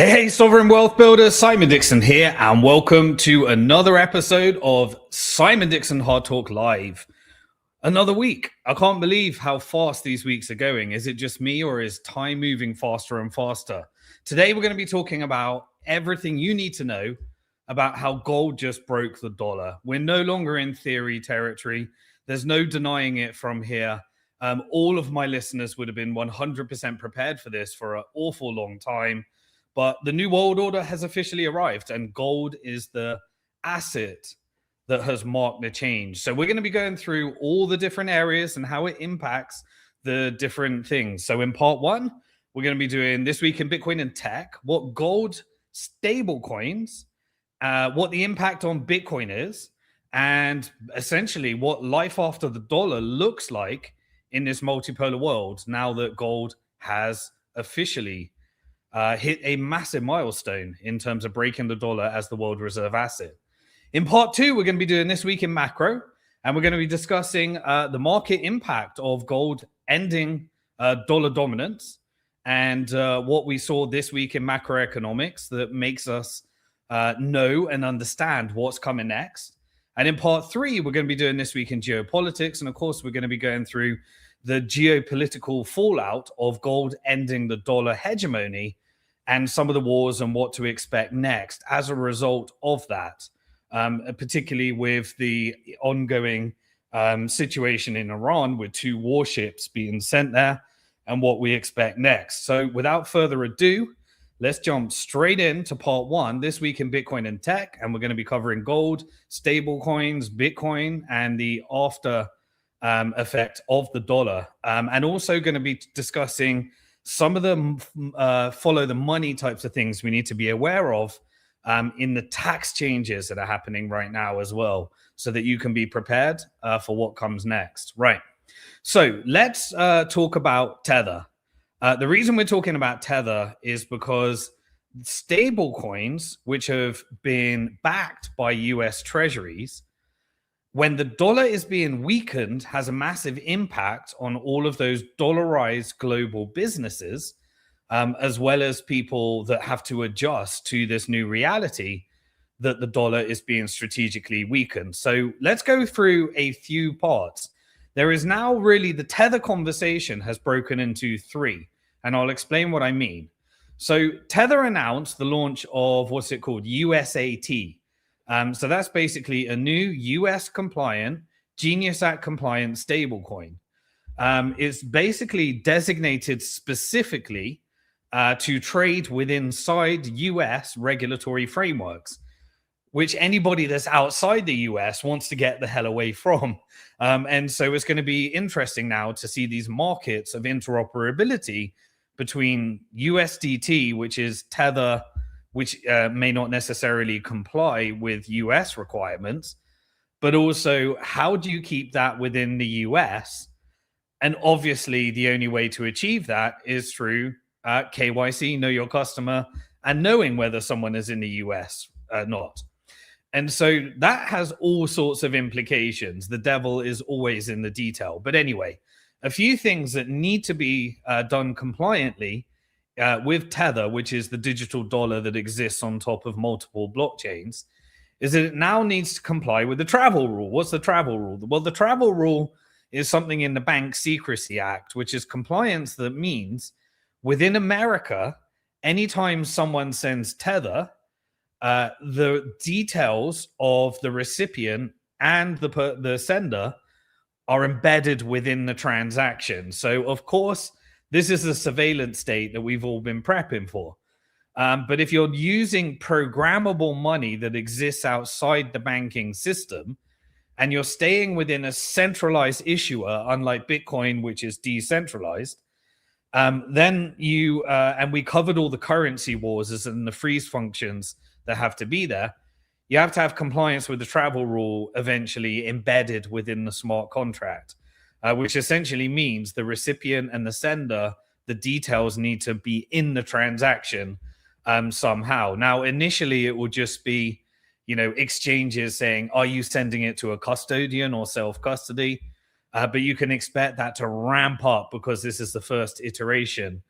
Hey, Sovereign Wealth Builders, Simon Dixon here, and welcome to another episode of Simon Dixon Hard Talk Live. Another week. I can't believe how fast these weeks are going. Is it just me, or is time moving faster and faster? Today, we're going to be talking about everything you need to know about how gold just broke the dollar. We're no longer in theory territory. There's no denying it from here. All of my listeners would have been 100% prepared for this for an awful long time. But the new world order has officially arrived, and gold is the asset that has marked the change. So we're going to be going through all the different areas and how it impacts the different things. So in part one, we're going to be doing This Week in Bitcoin and Tech, what gold stablecoins, what the impact on Bitcoin is, and essentially what life after the dollar looks like in this multipolar world now that gold has officially hit a massive milestone in terms of breaking the dollar as the world reserve asset. In part two, we're going to be doing This Week in Macro, and we're going to be discussing the market impact of gold ending dollar dominance and what we saw this week in macroeconomics that makes us know and understand what's coming next. And in part three, we're going to be doing This Week in Geopolitics, and of course, we're going to be going through the geopolitical fallout of gold ending the dollar hegemony and some of the wars and what to expect next as a result of that, particularly with the ongoing situation in Iran with 2 warships being sent there and what we expect next. So without further ado, let's jump straight into part one, This Week in Bitcoin and Tech, and we're going to be covering gold, stablecoins, Bitcoin, and the after effect of the dollar, and also going to be discussing some of the follow the money types of things we need to be aware of in the tax changes that are happening right now as well, so that you can be prepared for what comes next. Right. So let's talk about Tether. The reason we're talking about Tether is because stable coins, which have been backed by US treasuries, when the dollar is being weakened, has a massive impact on all of those dollarized global businesses, as well as people that have to adjust to this new reality that the dollar is being strategically weakened. So let's go through a few parts. There is now really the Tether conversation has broken into 3, and I'll explain what I mean. So Tether announced the launch of what's it called? USAT. So that's basically a new US compliant, Genius Act compliant stablecoin. It's basically designated specifically to trade inside US regulatory frameworks, which anybody that's outside the US wants to get the hell away from. And so it's going to be interesting now to see these markets of interoperability between USDT, which is Tether, which may not necessarily comply with US requirements, but also how do you keep that within the US? And obviously, the only way to achieve that is through KYC, know your customer, and knowing whether someone is in the US or not. And so that has all sorts of implications. The devil is always in the detail. But anyway, a few things that need to be done compliantly with Tether, which is the digital dollar that exists on top of multiple blockchains, is that it now needs to comply with the travel rule. What's the travel rule? Well, the travel rule is something in the Bank Secrecy Act, which is compliance that means within America, anytime someone sends Tether, the details of the recipient and the sender are embedded within the transaction. So, of course, this is a surveillance state that we've all been prepping for. But if you're using programmable money that exists outside the banking system, and you're staying within a centralized issuer, unlike Bitcoin, which is decentralized, then you, and we covered all the currency wars and the freeze functions that have to be there, you have to have compliance with the travel rule eventually embedded within the smart contract. Which essentially means the recipient and the sender, the details need to be in the transaction somehow. Now, initially, it will just be, exchanges saying, are you sending it to a custodian or self-custody? But you can expect that to ramp up because this is the first iteration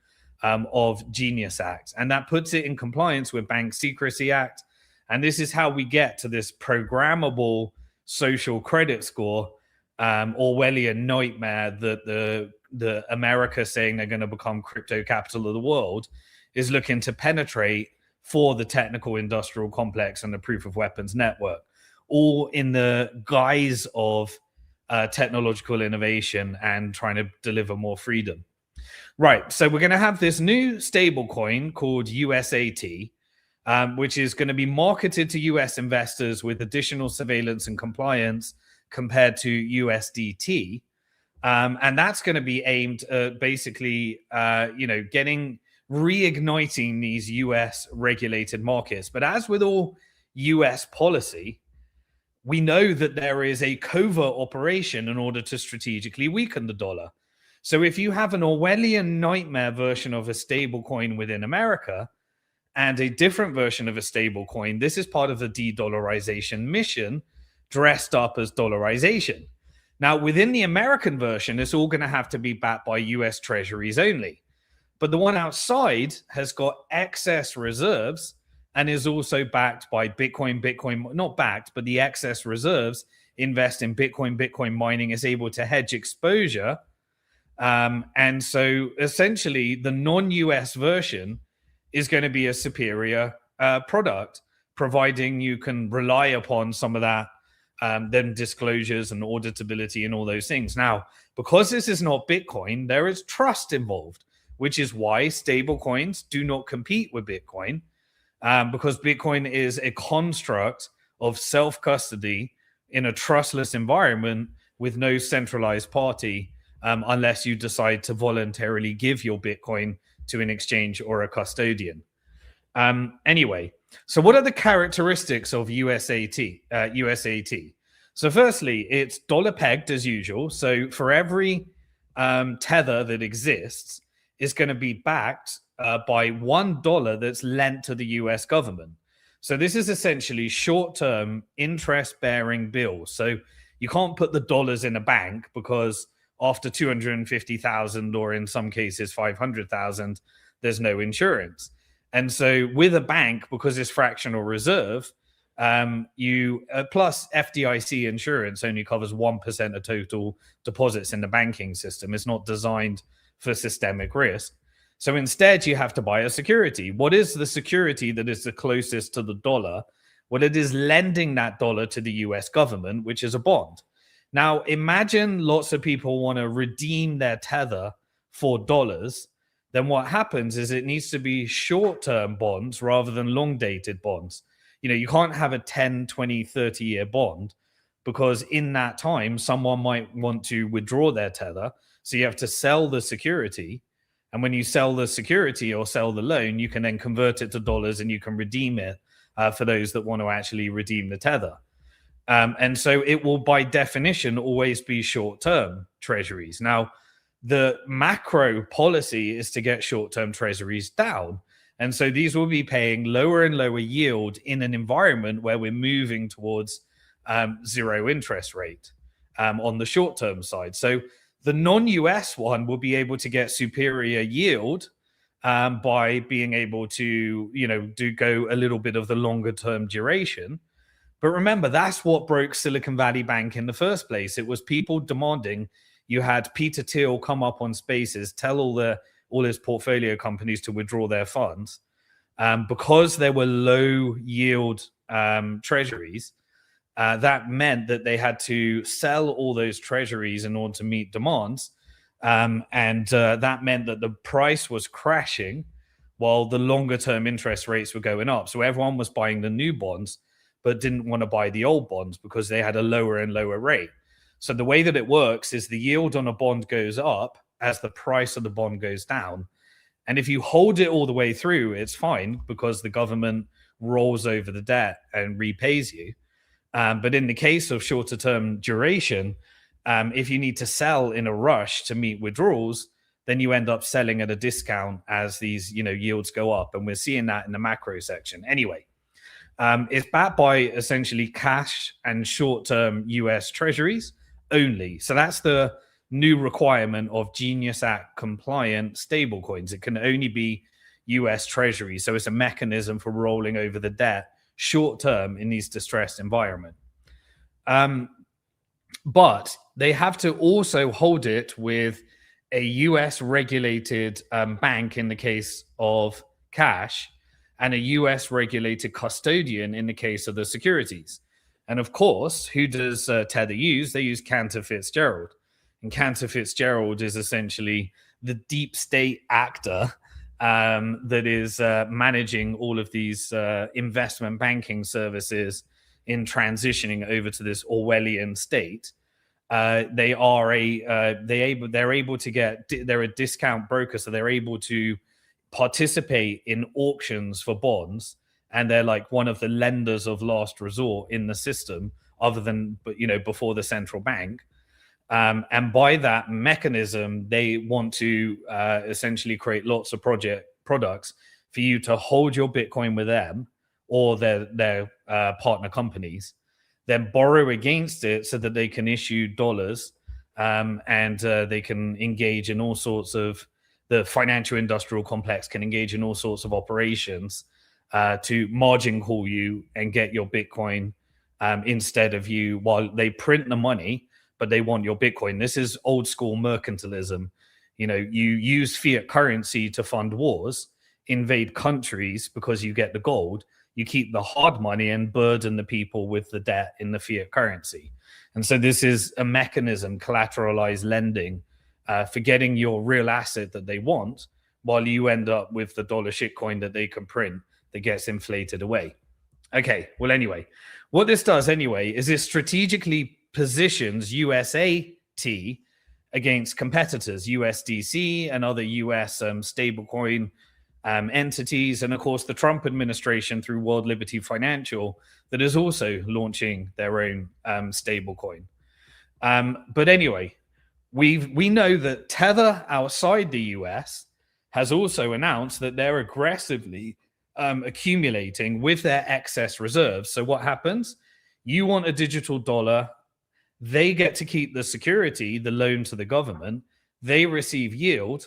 of Genius Act, and that puts it in compliance with Bank Secrecy Act. And this is how we get to this programmable social credit score, Orwellian nightmare that the America saying they're going to become crypto capital of the world is looking to penetrate for the technical industrial complex and the proof of weapons network, all in the guise of technological innovation and trying to deliver more freedom. Right, so we're going to have this new stablecoin called USAT, which is going to be marketed to US investors with additional surveillance and compliance compared to USDT. And that's going to be aimed at basically, reigniting these US regulated markets. But as with all US policy, we know that there is a covert operation in order to strategically weaken the dollar. So if you have an Orwellian nightmare version of a stable coin within America and a different version of a stable coin, this is part of the de-dollarization mission dressed up as dollarization. Now, within the American version, it's all going to have to be backed by US treasuries only. But the one outside has got excess reserves and is also backed by Bitcoin, not backed, but the excess reserves invest in Bitcoin mining, is able to hedge exposure. And so essentially the non-US version is going to be a superior product, providing you can rely upon some of that, then disclosures and auditability and all those things. Now, because this is not Bitcoin, there is trust involved, which is why stable coins do not compete with Bitcoin, because Bitcoin is a construct of self-custody in a trustless environment with no centralized party, unless you decide to voluntarily give your Bitcoin to an exchange or a custodian. Anyway, so what are the characteristics of USAT? So firstly, it's dollar pegged as usual. So for every tether that exists, is going to be backed by $1 that's lent to the US government. So this is essentially short-term interest-bearing bills. So you can't put the dollars in a bank because after 250,000, or in some cases 500,000, there's no insurance. And so with a bank, because it's fractional reserve, you plus FDIC insurance only covers 1% of total deposits in the banking system. It's not designed for systemic risk. So instead, you have to buy a security. What is the security that is the closest to the dollar? Well, it is lending that dollar to the US government, which is a bond. Now, imagine lots of people want to redeem their tether for dollars. Then what happens is it needs to be short-term bonds rather than long-dated bonds. You can't have a 10, 20, 30-year bond because in that time, someone might want to withdraw their tether. So you have to sell the security. And when you sell the security or sell the loan, you can then convert it to dollars and you can redeem it for those that want to actually redeem the tether. And so it will, by definition, always be short-term treasuries. Now, the macro policy is to get short-term treasuries down. And so these will be paying lower and lower yield in an environment where we're moving towards zero interest rate on the short-term side. So the non-US one will be able to get superior yield by being able to, go a little bit of the longer-term duration. But remember, that's what broke Silicon Valley Bank in the first place. It was people demanding. You had Peter Thiel come up on Spaces, tell all his portfolio companies to withdraw their funds because there were low yield treasuries. That meant that they had to sell all those treasuries in order to meet demands. And that meant that the price was crashing while the longer term interest rates were going up. So everyone was buying the new bonds, but didn't want to buy the old bonds because they had a lower and lower rate. So the way that it works is the yield on a bond goes up as the price of the bond goes down. And if you hold it all the way through, it's fine because the government rolls over the debt and repays you. But in the case of shorter term duration, if you need to sell in a rush to meet withdrawals, then you end up selling at a discount as these yields go up. And we're seeing that in the macro section. Anyway, it's backed by essentially cash and short-term US treasuries only. So that's the new requirement of Genius Act compliant stablecoins. It can only be US Treasury. So it's a mechanism for rolling over the debt short term in these distressed environments. But they have to also hold it with a US regulated bank in the case of cash, and a US regulated custodian in the case of the securities. And of course, who does Tether use? They use Cantor Fitzgerald. And Cantor Fitzgerald is essentially the deep state actor that is managing all of these investment banking services in transitioning over to this Orwellian state. They're a discount broker, so they're able to participate in auctions for bonds, and they're like one of the lenders of last resort in the system, other than before the central bank. And by that mechanism, they want to essentially create lots of products for you to hold your Bitcoin with them or their partner companies, then borrow against it so that they can issue dollars, and they can engage in all sorts of, the financial industrial complex can engage in all sorts of operations to margin call you and get your Bitcoin instead of you, while they print the money, but they want your Bitcoin. This is old school mercantilism. You use fiat currency to fund wars, invade countries because you get the gold. You keep the hard money and burden the people with the debt in the fiat currency. And so this is a mechanism, collateralized lending, for getting your real asset that they want, while you end up with the dollar shitcoin that they can print that gets inflated away. Okay, well, anyway, what this does anyway is it strategically positions USAT against competitors, USDC and other US stablecoin entities, and of course the Trump administration through World Liberty Financial that is also launching their own stablecoin. But anyway, we know that Tether outside the US has also announced that they're aggressively accumulating with their excess reserves. So what happens? You want a digital dollar, they get to keep the security, the loan to the government, they receive yield.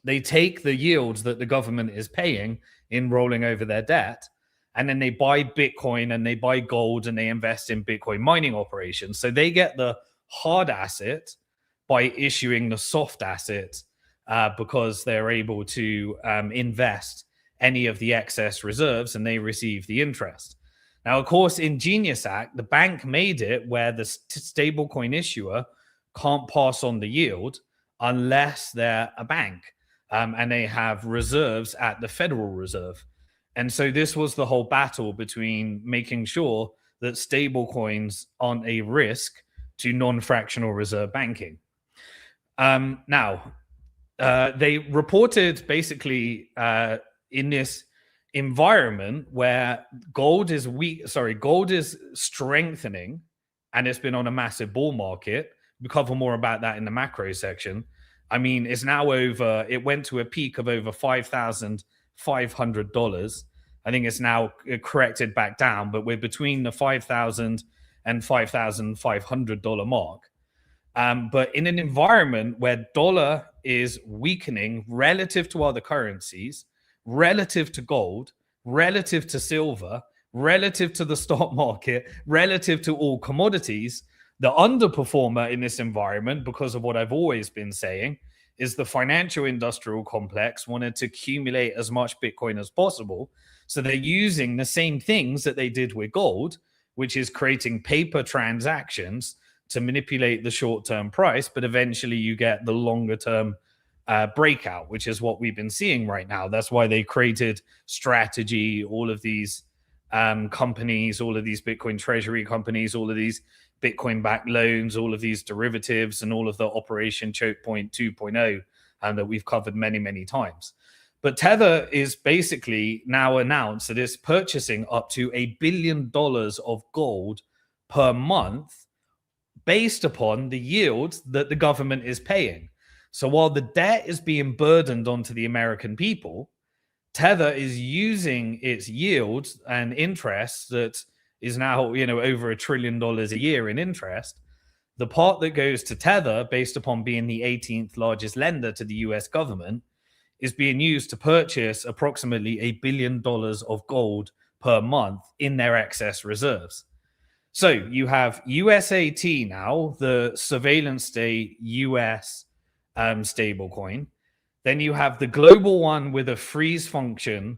They take the yields that the government is paying in rolling over their debt, and then they buy Bitcoin and they buy gold and they invest in Bitcoin mining operations. So they get the hard asset by issuing the soft asset because they're able to invest any of the excess reserves and they receive the interest. Now, of course, in Genius Act, the bank made it where the stablecoin issuer can't pass on the yield unless they're a bank. And they have reserves at the Federal Reserve. And so this was the whole battle between making sure that stable coins aren't a risk to non-fractional reserve banking. Now, they reported basically in this environment where gold is strengthening, and it's been on a massive bull market. We'll cover more about that in the macro section. I mean, it's now over, it went to a peak of over $5,500. I think it's now corrected back down, but we're between the $5,000 and $5,500 mark. But in an environment where dollar is weakening relative to other currencies, relative to gold, relative to silver, relative to the stock market, relative to all commodities, the underperformer in this environment, because of what I've always been saying, is the financial industrial complex wanted to accumulate as much Bitcoin as possible. So they're using the same things that they did with gold, which is creating paper transactions to manipulate the short-term price, but eventually you get the longer-term breakout, which is what we've been seeing right now. That's why they created Strategy, all of these companies, all of these Bitcoin treasury companies, all of these Bitcoin-backed loans, all of these derivatives, and all of the Operation Choke Point 2.0 that we've covered many, many times. But Tether is basically now announced that it's purchasing up to $1 billion of gold per month based upon the yield that the government is paying. So while the debt is being burdened onto the American people, Tether is using its yield and interest that is now, over $1 trillion a year in interest. The part that goes to Tether, based upon being the 18th largest lender to the US government, is being used to purchase approximately $1 billion of gold per month in their excess reserves. So you have USAT now, the surveillance state US stablecoin. Then you have the global one with a freeze function,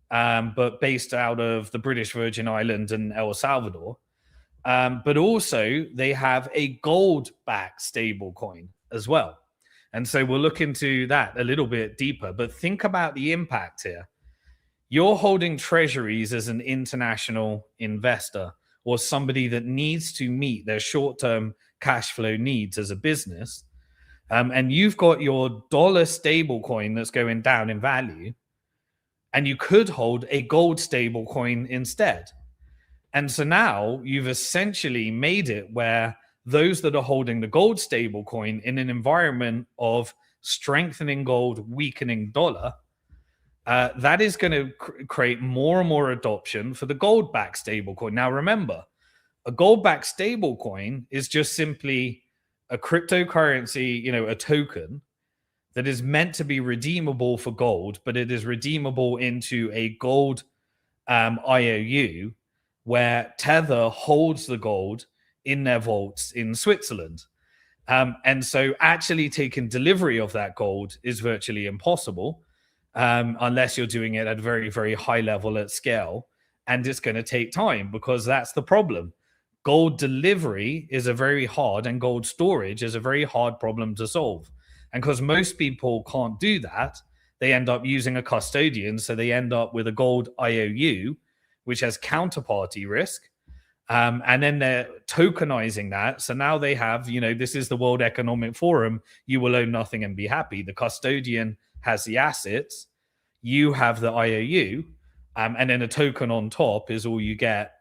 but based out of the British Virgin Islands and El Salvador. But also they have a gold-backed stablecoin as well. And so we'll look into that a little bit deeper. But think about the impact here. You're holding treasuries as an international investor or somebody that needs to meet their short-term cash flow needs as a business. And you've got your dollar stablecoin that's going down in value. And you could hold a gold stablecoin instead. And so now you've essentially made it where those that are holding the gold stablecoin in an environment of strengthening gold, weakening dollar, that is going to create more and more adoption for the gold-backed stablecoin. Now, remember, a gold-backed stablecoin is just simply a cryptocurrency, a token that is meant to be redeemable for gold, but it is redeemable into a gold IOU, where Tether holds the gold in their vaults in Switzerland. And so actually taking delivery of that gold is virtually impossible unless you're doing it at a very, very high level at scale. And it's going to take time because that's the problem. Gold delivery is a very hard, and gold storage is a very hard problem to solve. And because most people can't do that, they end up using a custodian. So they end up with a gold IOU, which has counterparty risk. And then they're tokenizing that. So now they have, this is the World Economic Forum. You will own nothing and be happy. The custodian has the assets. You have the IOU. And then a token on top is all you get,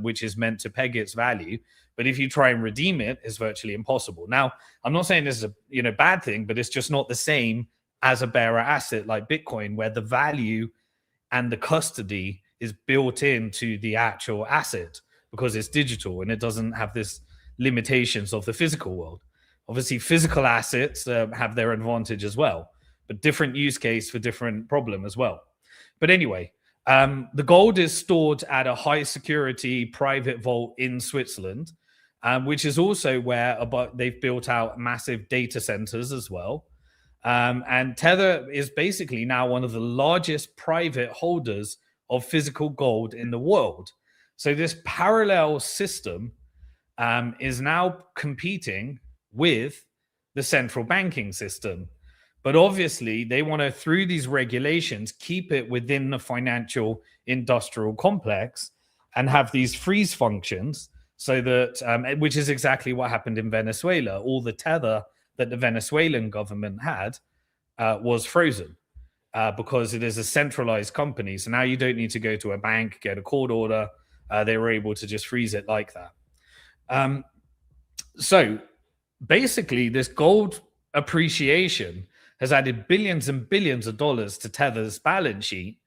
which is meant to peg its value. But if you try and redeem it, it's virtually impossible. Now, I'm not saying this is a bad thing, but it's just not the same as a bearer asset like Bitcoin, where the value and the custody is built into the actual asset, because it's digital and it doesn't have this limitations of the physical world. Obviously, physical assets have their advantage as well, but different use case for different problem as well. But anyway, the gold is stored at a high security private vault in Switzerland, which is also where they've built out massive data centers as well. And Tether is basically now one of the largest private holders of physical gold in the world. So this parallel system is now competing with the central banking system. But obviously, they want to, through these regulations, keep it within the financial industrial complex and have these freeze functions so that, which is exactly what happened in Venezuela. All the tether that the Venezuelan government had was frozen because it is a centralized company. So now you don't need to go to a bank, get a court order. They were able to just freeze it like that. So basically, this gold appreciation has added billions and billions of dollars to Tether's balance sheet.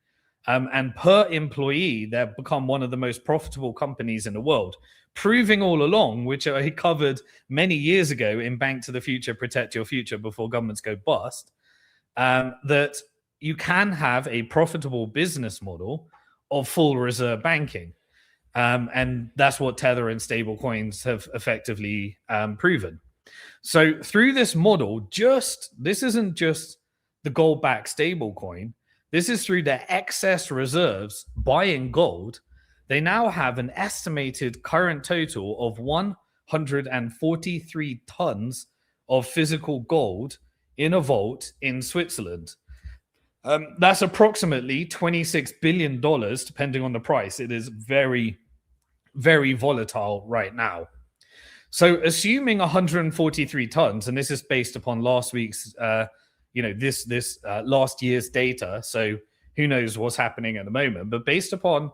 And per employee, they've become one of the most profitable companies in the world, proving all along, which I covered many years ago in Bank to the Future, Protect Your Future Before Governments Go Bust, that you can have a profitable business model of full reserve banking. And that's what Tether and stablecoins have effectively proven. So through this model, this isn't just the gold-backed stablecoin. This is through their excess reserves buying gold. They now have an estimated current total of 143 tons of physical gold in a vault in Switzerland. That's approximately $26 billion, depending on the price. It is very, very volatile right now. So assuming 143 tons, and this is based upon last week's, last year's data. So who knows what's happening at the moment, but based upon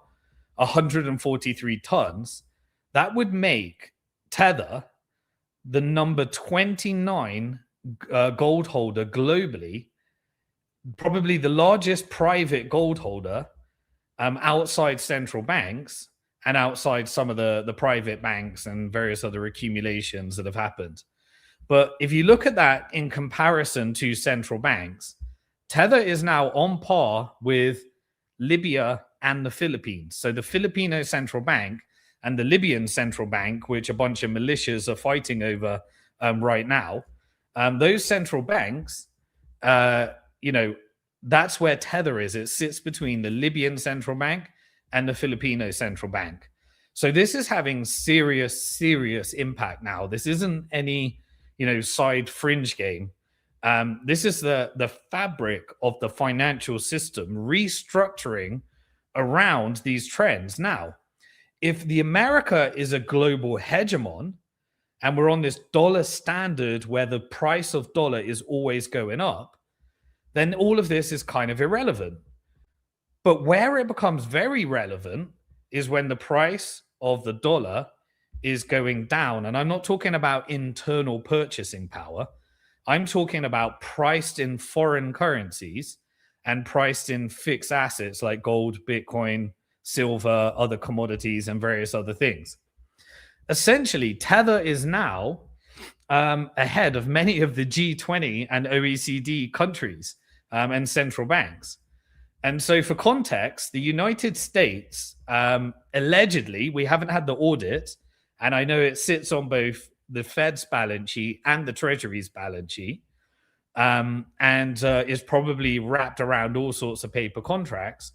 143 tons, that would make Tether the number 29 gold holder globally, probably the largest private gold holder outside central banks, and outside some of the private banks and various other accumulations that have happened. But if you look at that in comparison to central banks, Tether is now on par with Libya and the Philippines. So the Filipino central bank and the Libyan central bank, which a bunch of militias are fighting over right now, those central banks, that's where Tether is. It sits between the Libyan central bank and the Filipino central bank. So this is having serious impact now. This isn't any, side fringe game. This is the fabric of the financial system restructuring around these trends. Now, if the America is a global hegemon and we're on this dollar standard where the price of dollar is always going up, then all of this is kind of irrelevant. But where it becomes very relevant is when the price of the dollar is going down. And I'm not talking about internal purchasing power. I'm talking about priced in foreign currencies and priced in fixed assets like gold, Bitcoin, silver, other commodities, and various other things. Essentially, Tether is now ahead of many of the G20 and OECD countries and central banks. And so for context, the United States, allegedly, we haven't had the audit, and I know it sits on both the Fed's balance sheet and the Treasury's balance sheet, and is probably wrapped around all sorts of paper contracts,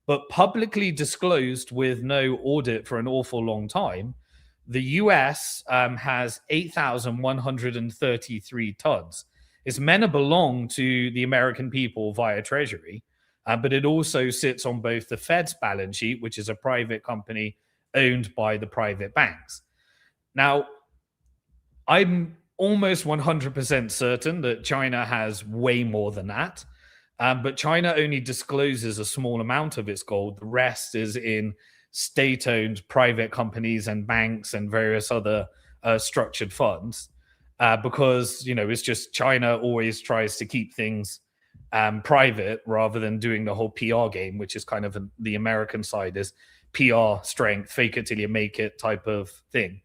but publicly disclosed with no audit for an awful long time, the US has 8,133 tons. It's meant to belong to the American people via Treasury, but it also sits on both the Fed's balance sheet, which is a private company owned by the private banks. Now, I'm almost 100% certain that China has way more than that, but China only discloses a small amount of its gold. The rest is in state-owned private companies and banks and various other structured funds, because, it's just China always tries to keep things private rather than doing the whole PR game, which is kind of the American side is PR strength, fake it till you make it type of thing.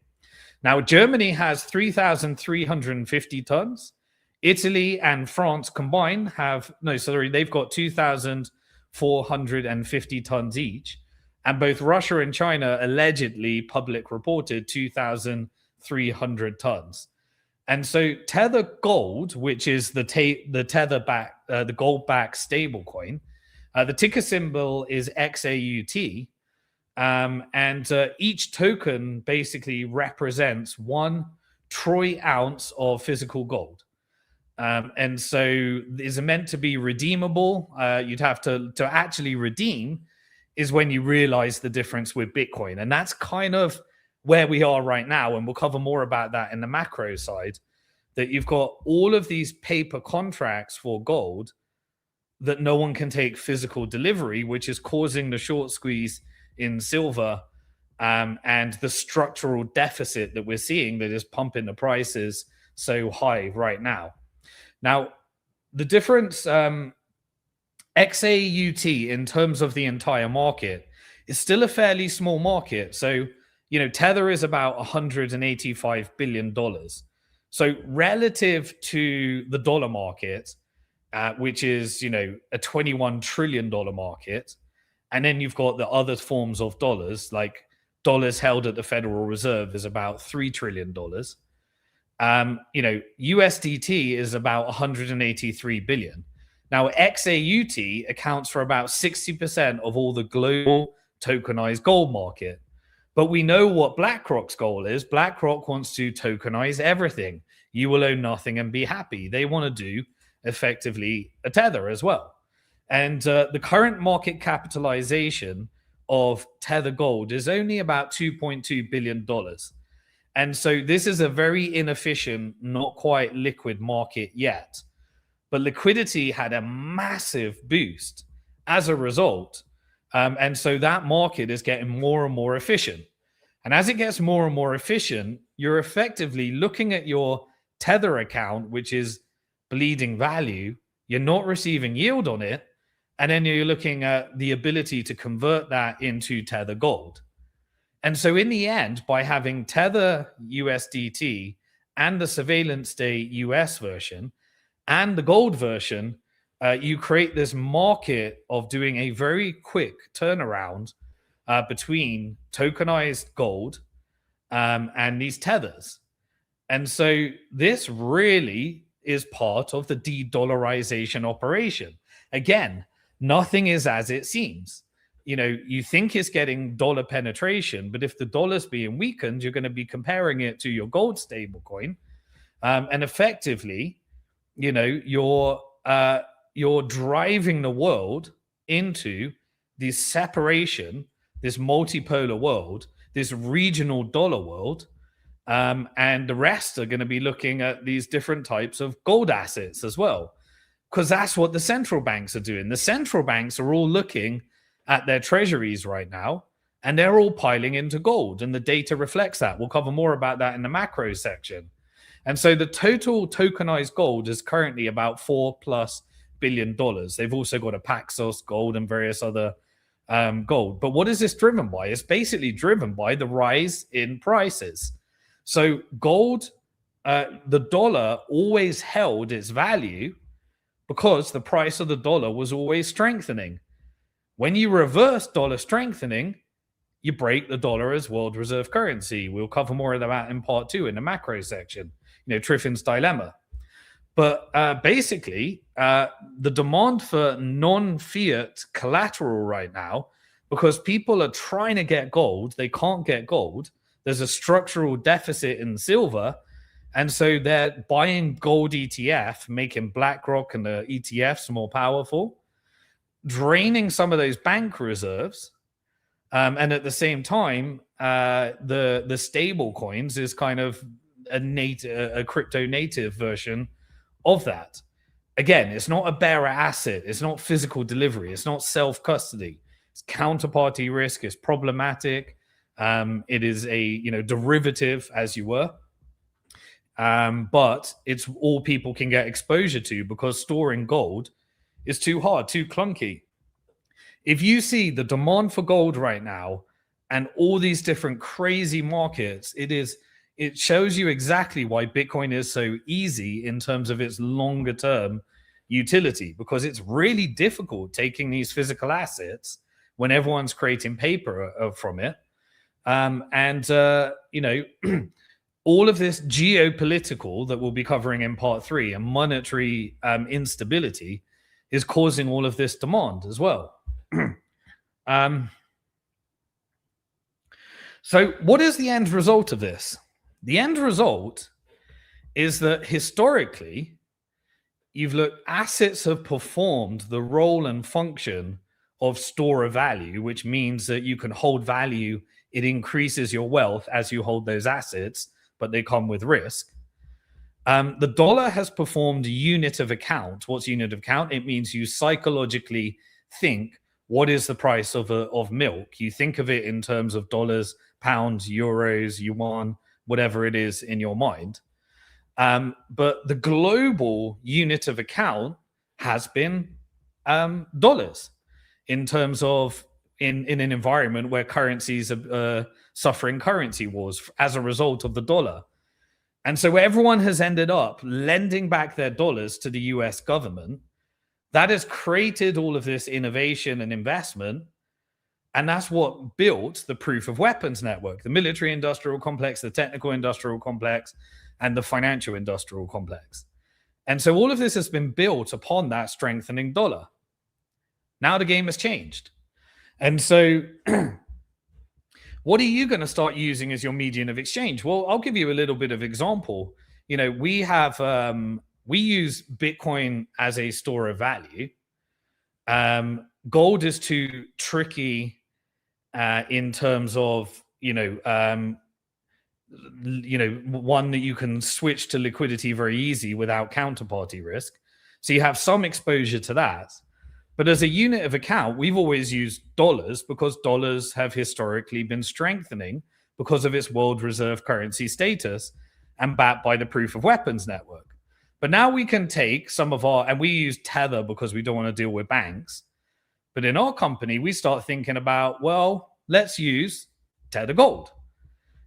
Now, Germany has 3,350 tons. Italy and France combined they've got 2,450 tons each. And both Russia and China allegedly public reported 2,300 tons. And so Tether Gold, which is the Tether-backed, the gold-backed stablecoin, the ticker symbol is XAUT, and each token basically represents 1 troy ounce of physical gold. And so is meant to be redeemable. You'd have to actually redeem is when you realize the difference with Bitcoin. And that's kind of where we are right now. And we'll cover more about that in the macro side, that you've got all of these paper contracts for gold that no one can take physical delivery, which is causing the short squeeze in silver and the structural deficit that we're seeing that is pumping the prices so high right now. Now, the difference, XAUT in terms of the entire market is still a fairly small market. So, Tether is about $185 billion. So relative to the dollar market, which is, a $21 trillion market, and then you've got the other forms of dollars, like dollars held at the Federal Reserve is about $3 trillion. USDT is about 183 billion. Now, XAUT accounts for about 60% of all the global tokenized gold market. But we know what BlackRock's goal is. BlackRock wants to tokenize everything. You will own nothing and be happy. They want to do effectively a Tether as well. And the current market capitalization of Tether Gold is only about $2.2 billion. And so this is a very inefficient, not quite liquid market yet. But liquidity had a massive boost as a result. And so that market is getting more and more efficient. And as it gets more and more efficient, you're effectively looking at your Tether account, which is bleeding value. You're not receiving yield on it. And then you're looking at the ability to convert that into Tether Gold. And so in the end, by having Tether USDT and the surveillance state US version and the gold version, you create this market of doing a very quick turnaround between tokenized gold and these tethers. And so this really is part of the de-dollarization operation. Again, nothing is as it seems. You think it's getting dollar penetration, but if the dollar's being weakened, you're going to be comparing it to your gold stablecoin, and effectively, you're driving the world into this separation, this multipolar world, this regional dollar world, and the rest are going to be looking at these different types of gold assets as well, because that's what the central banks are doing. The central banks are all looking at their treasuries right now, and they're all piling into gold, and the data reflects that. We'll cover more about that in the macro section. And so the total tokenized gold is currently about $4+ billion. They've also got a Paxos gold and various other gold. But what is this driven by? It's basically driven by the rise in prices. So gold, the dollar always held its value because the price of the dollar was always strengthening. When you reverse dollar strengthening, you break the dollar as world reserve currency. We'll cover more of that in part 2 in the macro section, Triffin's dilemma. But basically, the demand for non-fiat collateral right now, because people are trying to get gold, they can't get gold. There's a structural deficit in silver. And so they're buying gold ETF, making BlackRock and the ETFs more powerful, draining some of those bank reserves, and at the same time, the stable coins is kind of a crypto native version of that. Again, it's not a bearer asset, it's not physical delivery, it's not self custody, it's counterparty risk, it's problematic. It is a derivative, as you were, but it's all people can get exposure to because storing gold is too hard, too clunky. If you see the demand for gold right now and all these different crazy markets, it shows you exactly why Bitcoin is so easy in terms of its longer term utility, because it's really difficult taking these physical assets when everyone's creating paper from it. All of this geopolitical that we'll be covering in part 3 and monetary instability is causing all of this demand as well. So what is the end result of this? The end result is that historically, you've looked, assets have performed the role and function of store of value, which means that you can hold value. It increases your wealth as you hold those assets, but they come with risk. The dollar has performed unit of account. What's unit of account? It means you psychologically think, what is the price of milk? You think of it in terms of dollars, pounds, euros, yuan, whatever it is in your mind. But the global unit of account has been dollars, in terms of in an environment where currencies are suffering currency wars as a result of the dollar. And so everyone has ended up lending back their dollars to the US government. That has created all of this innovation and investment. And that's what built the proof of weapons network, the military industrial complex, the technical industrial complex, and the financial industrial complex. And so all of this has been built upon that strengthening dollar. Now the game has changed. And so what are you going to start using as your medium of exchange? Well, I'll give you a little bit of example. We use Bitcoin as a store of value. Gold is too tricky in terms of, one that you can switch to liquidity very easy without counterparty risk. So you have some exposure to that. But as a unit of account, we've always used dollars because dollars have historically been strengthening because of its world reserve currency status and backed by the proof of weapons network. But now we can take some of and we use Tether because we don't want to deal with banks. But in our company, we start thinking about, well, let's use Tether Gold.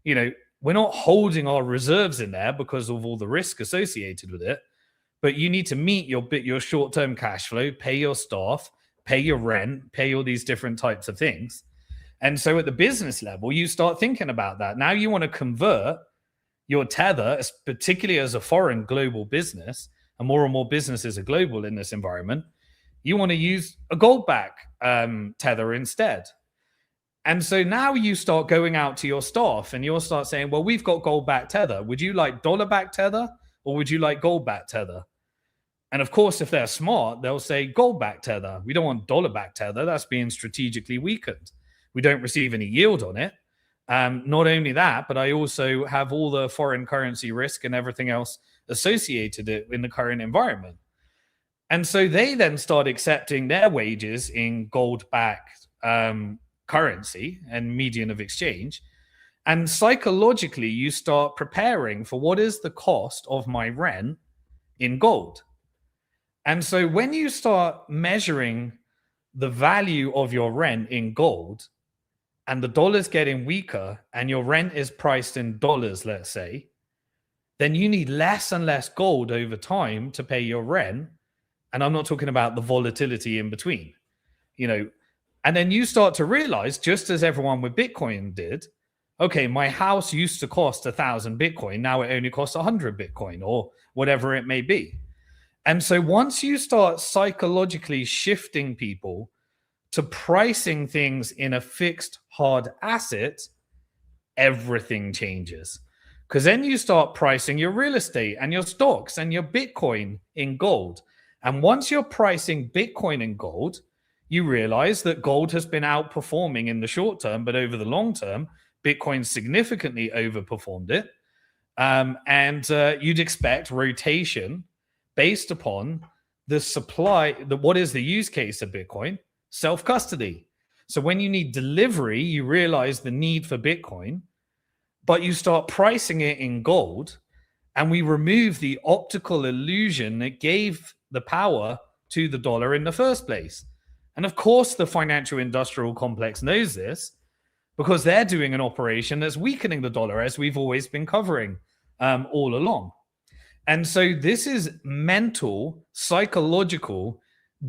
You know, we're not holding our reserves in there because of all the risk associated with it, but you need to meet your short-term cash flow, pay your staff, pay your rent, pay all these different types of things. And so at the business level, you start thinking about that. Now you want to convert your Tether, particularly as a foreign global business, and more businesses are global in this environment. You want to use a gold-backed Tether instead. And so now you start going out to your staff and you'll start saying, well, we've got gold-backed Tether. Would you like dollar-backed Tether or would you like gold-backed Tether? And of course, if they're smart, they'll say gold-backed Tether. We don't want dollar-backed Tether. That's being strategically weakened. We don't receive any yield on it. Not only that, but I also have all the foreign currency risk and everything else associated in the current environment. And so they then start accepting their wages in gold-backed currency and median of exchange. And psychologically, you start preparing for what is the cost of my rent in gold. And so when you start measuring the value of your rent in gold and the dollar's getting weaker and your rent is priced in dollars, let's say, then you need less and less gold over time to pay your rent. And I'm not talking about the volatility in between, you know. And then you start to realize, just as everyone with Bitcoin did, okay, my house used to cost 1,000 Bitcoin. Now it only costs 100 Bitcoin or whatever it may be. And so once you start psychologically shifting people to pricing things in a fixed hard asset, everything changes. Because then you start pricing your real estate and your stocks and your Bitcoin in gold. And once you're pricing Bitcoin in gold, you realize that gold has been outperforming in the short term, but over the long term, Bitcoin significantly overperformed it. And you'd expect rotation based upon the supply. What is the use case of Bitcoin? Self-custody. So when you need delivery, you realize the need for Bitcoin, but you start pricing it in gold, and we remove the optical illusion that gave the power to the dollar in the first place. And of course, the financial industrial complex knows this because they're doing an operation that's weakening the dollar, as we've always been covering all along. And so this is mental, psychological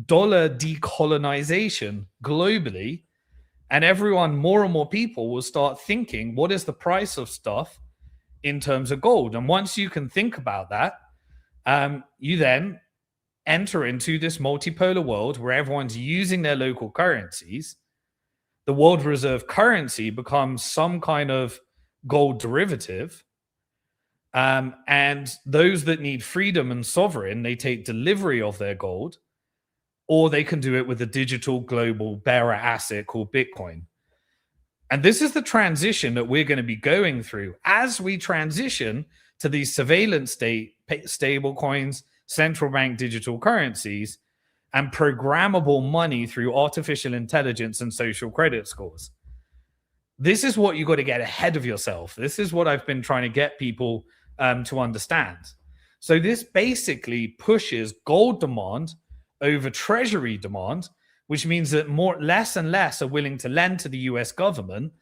dollar decolonization globally. And everyone, more and more people will start thinking, what is the price of stuff in terms of gold? And once you can think about that, you then enter into this multipolar world where everyone's using their local currencies. The world reserve currency becomes some kind of gold derivative. And those that need freedom and sovereign, they take delivery of their gold, or they can do it with a digital global bearer asset called Bitcoin. And this is the transition that we're going to be going through as we transition to these surveillance state stable coins, central bank digital currencies, and programmable money through artificial intelligence and social credit scores. This is what you got to get ahead of yourself. This is what I've been trying to get people to understand. So this basically pushes gold demand over treasury demand, which means that less and less are willing to lend to the US government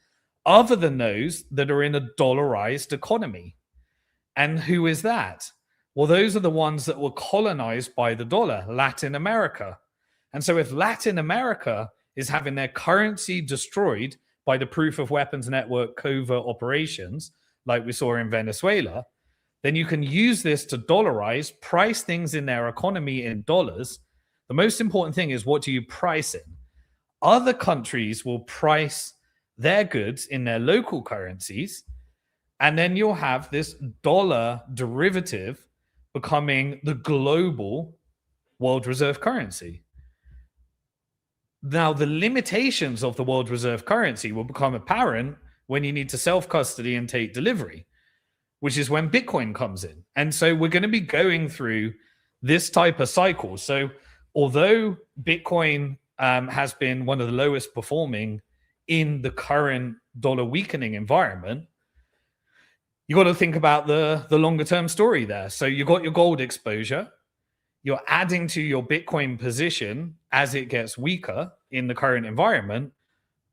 other than those that are in a dollarized economy. And who is that? Well, those are the ones that were colonized by the dollar, Latin America. And so if Latin America is having their currency destroyed by the proof of weapons network covert operations, like we saw in Venezuela, then you can use this to dollarize, price things in their economy in dollars. The most important thing is, what do you price in? Other countries will price their goods in their local currencies, and then you'll have this dollar derivative becoming the global world reserve currency. Now, the limitations of the world reserve currency will become apparent when you need to self-custody and take delivery, which is when Bitcoin comes in. And so we're going to be going through this type of cycle. So although Bitcoin has been one of the lowest performing in the current dollar weakening environment, you got to think about the longer term story there. So you got your gold exposure, you're adding to your Bitcoin position as it gets weaker in the current environment,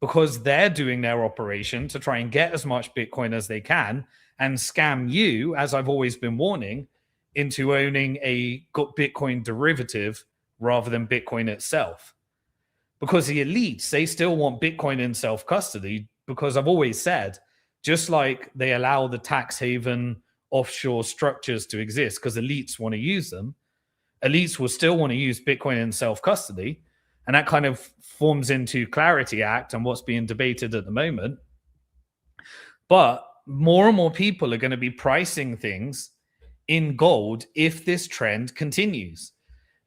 because they're doing their operation to try and get as much Bitcoin as they can and scam you, as I've always been warning, into owning a Bitcoin derivative rather than Bitcoin itself. Because the elites, they still want Bitcoin in self-custody, because I've always said, just like they allow the tax haven offshore structures to exist because elites want to use them, elites will still want to use Bitcoin in self-custody. And that kind of forms into Clarity Act and what's being debated at the moment. But more and more people are going to be pricing things in gold if this trend continues.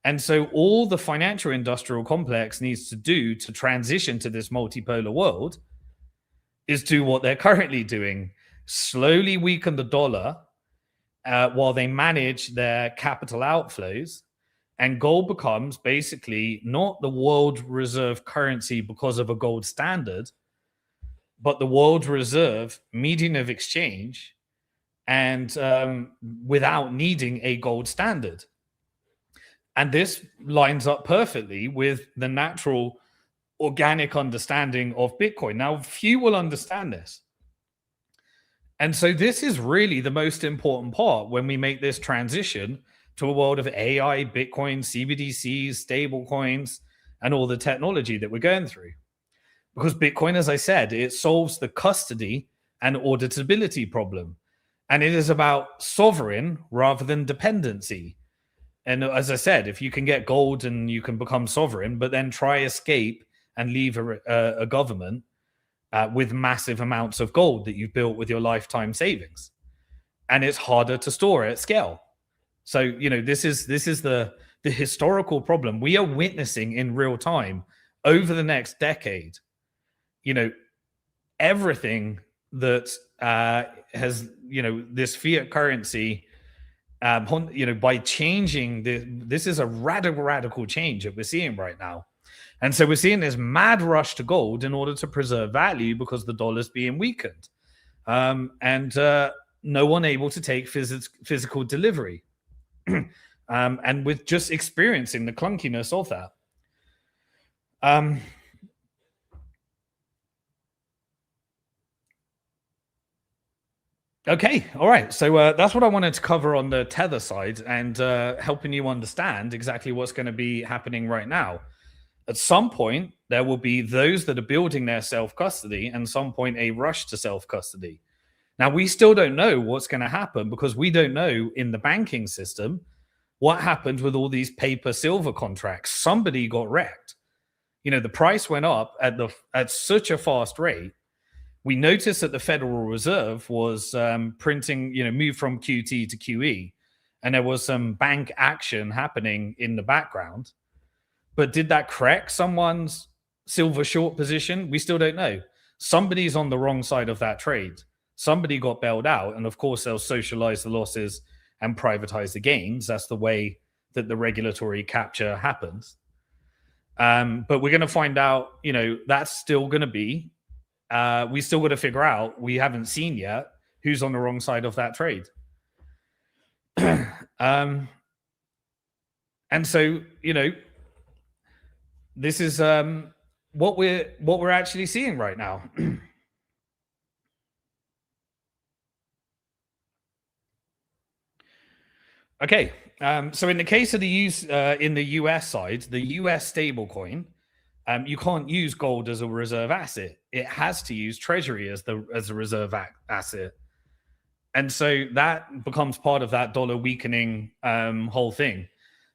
And so all the financial industrial complex needs to do to transition to this multipolar world is do what they're currently doing, slowly weaken the dollar while they manage their capital outflows. And gold becomes basically not the world reserve currency because of a gold standard, but the world reserve medium of exchange, and without needing a gold standard. And this lines up perfectly with the natural organic understanding of Bitcoin. Now, few will understand this. And so this is really the most important part when we make this transition to a world of AI, Bitcoin, CBDCs, stablecoins, and all the technology that we're going through. Because Bitcoin, as I said, it solves the custody and auditability problem. And it is about sovereign rather than dependency. And as I said, if you can get gold and you can become sovereign, but then try escape and leave a government with massive amounts of gold that you've built with your lifetime savings. And it's harder to store at scale. So, you know, this is the historical problem we are witnessing in real time over the next decade. You know, everything that has, you know, this fiat currency, you know, by changing this is a radical change that we're seeing right now. And so we're seeing this mad rush to gold in order to preserve value because the dollar's being weakened. And no one able to take physical delivery. And with just experiencing the clunkiness of that. Okay, all right. So that's what I wanted to cover on the Tether side, and helping you understand exactly what's going to be happening right now. At some point, there will be those that are building their self-custody, and some point a rush to self-custody. Now, we still don't know what's going to happen because we don't know in the banking system what happened with all these paper silver contracts. Somebody got wrecked. You know, the price went up at such a fast rate. We noticed that the Federal Reserve was printing, you know, moved from QT to QE, and there was some bank action happening in the background. But did that correct someone's silver short position? We still don't know. Somebody's on the wrong side of that trade. Somebody got bailed out, and of course they'll socialize the losses and privatize the gains. That's the way that the regulatory capture happens. But we're going to find out, you know, that's still going to be, we still got to figure out, we haven't seen yet who's on the wrong side of that trade. And so, you know, this is what we're actually seeing right now. Okay, so in the case of the in the US side, the US stablecoin, you can't use gold as a reserve asset. It has to use Treasury as a reserve asset, and so that becomes part of that dollar weakening whole thing.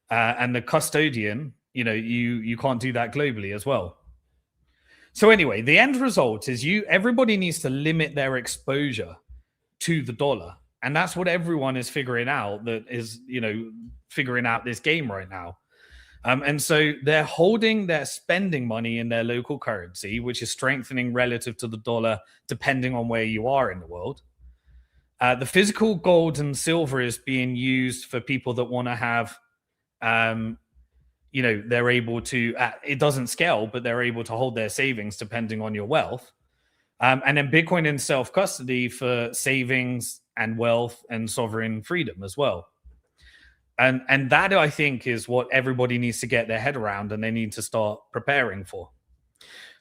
And the custodian, you know, you can't do that globally as well. So anyway, the end result is everybody needs to limit their exposure to the dollar. And that's what everyone is figuring out, that is, you know, figuring out this game right now. And so they're holding their spending money in their local currency, which is strengthening relative to the dollar, depending on where you are in the world. The physical gold and silver is being used for people that want to have, you know, they're able to, it doesn't scale, but they're able to hold their savings depending on your wealth. And then Bitcoin in self-custody for savings and wealth and sovereign freedom as well. And that, I think, is what everybody needs to get their head around, and they need to start preparing for.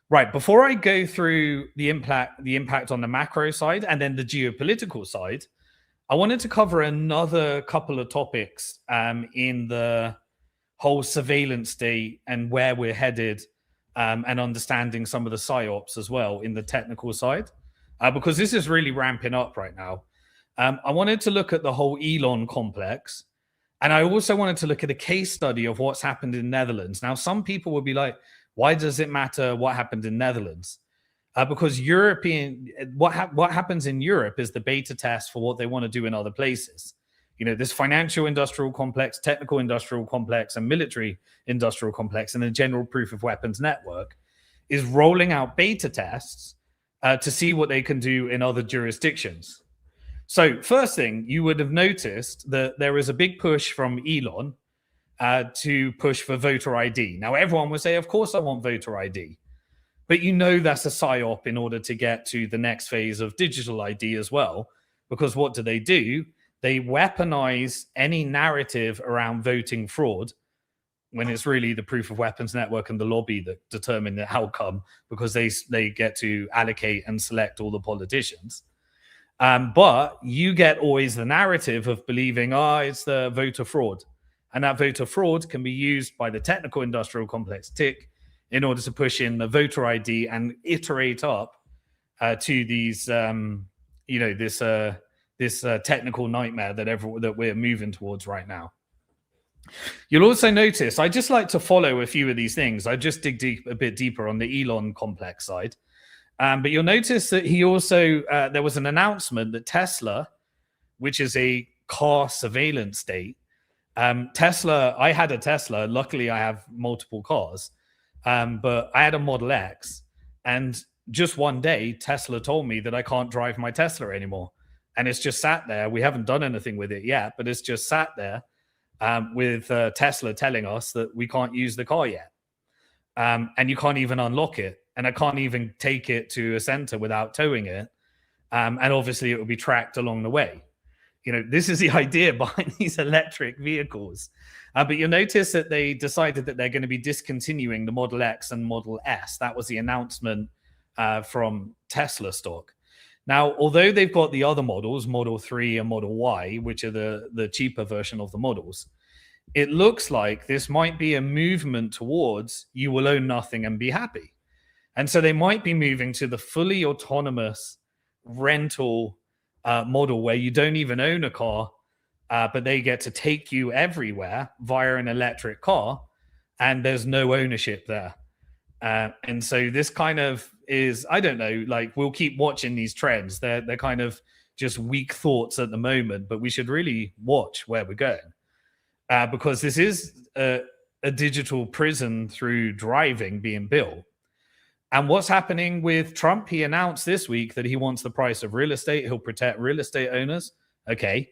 Right. Before I go through the impact on the macro side and then the geopolitical side, I wanted to cover another couple of topics in the whole surveillance state and where we're headed, and understanding some of the psyops as well in the technical side, because this is really ramping up right now. I wanted to look at the whole Elon complex, and I also wanted to look at a case study of what's happened in Netherlands. Now, some people will be like, why does it matter what happened in Netherlands? Because what happens in Europe is the beta test for what they want to do in other places. This financial industrial complex, technical industrial complex, and military industrial complex, and the general proof of weapons network is rolling out beta tests to see what they can do in other jurisdictions. So first thing, you would have noticed that there is a big push from Elon to push for voter ID. Now, everyone would say, of course I want voter ID. But that's a psyop in order to get to the next phase of digital ID as well. Because what do? They weaponize any narrative around voting fraud when it's really the proof of weapons network and the lobby that determine the outcome, because they get to allocate and select all the politicians. But you get always the narrative of believing, it's the voter fraud. And that voter fraud can be used by the technical industrial complex TIC in order to push in the voter ID and iterate up to these, this technical nightmare that we're moving towards right now. You'll also notice, I just like to follow a few of these things. I just dig a bit deeper on the Elon complex side. But you'll notice that he also, there was an announcement that Tesla, which is a car surveillance state, Tesla, I had a Tesla. Luckily, I have multiple cars. But I had a Model X, and just one day, Tesla told me that I can't drive my Tesla anymore. And it's just sat there. We haven't done anything with it yet, but it's just sat there with Tesla telling us that we can't use the car yet. And you can't even unlock it. And I can't even take it to a center without towing it. And obviously, it will be tracked along the way. This is the idea behind these electric vehicles. But you'll notice that they decided that they're going to be discontinuing the Model X and Model S. That was the announcement from Tesla stock. Now, although they've got the other models, Model 3 and Model Y, which are the cheaper version of the models, it looks like this might be a movement towards you will own nothing and be happy. And so they might be moving to the fully autonomous rental model where you don't even own a car, but they get to take you everywhere via an electric car, and there's no ownership there. And so this kind of is, I don't know, like, we'll keep watching these trends. They're kind of just weak thoughts at the moment, but we should really watch where we're going, because this is a digital prison through driving being built. And what's happening with Trump? He announced this week that he wants the price of real estate. He'll protect real estate owners. Okay.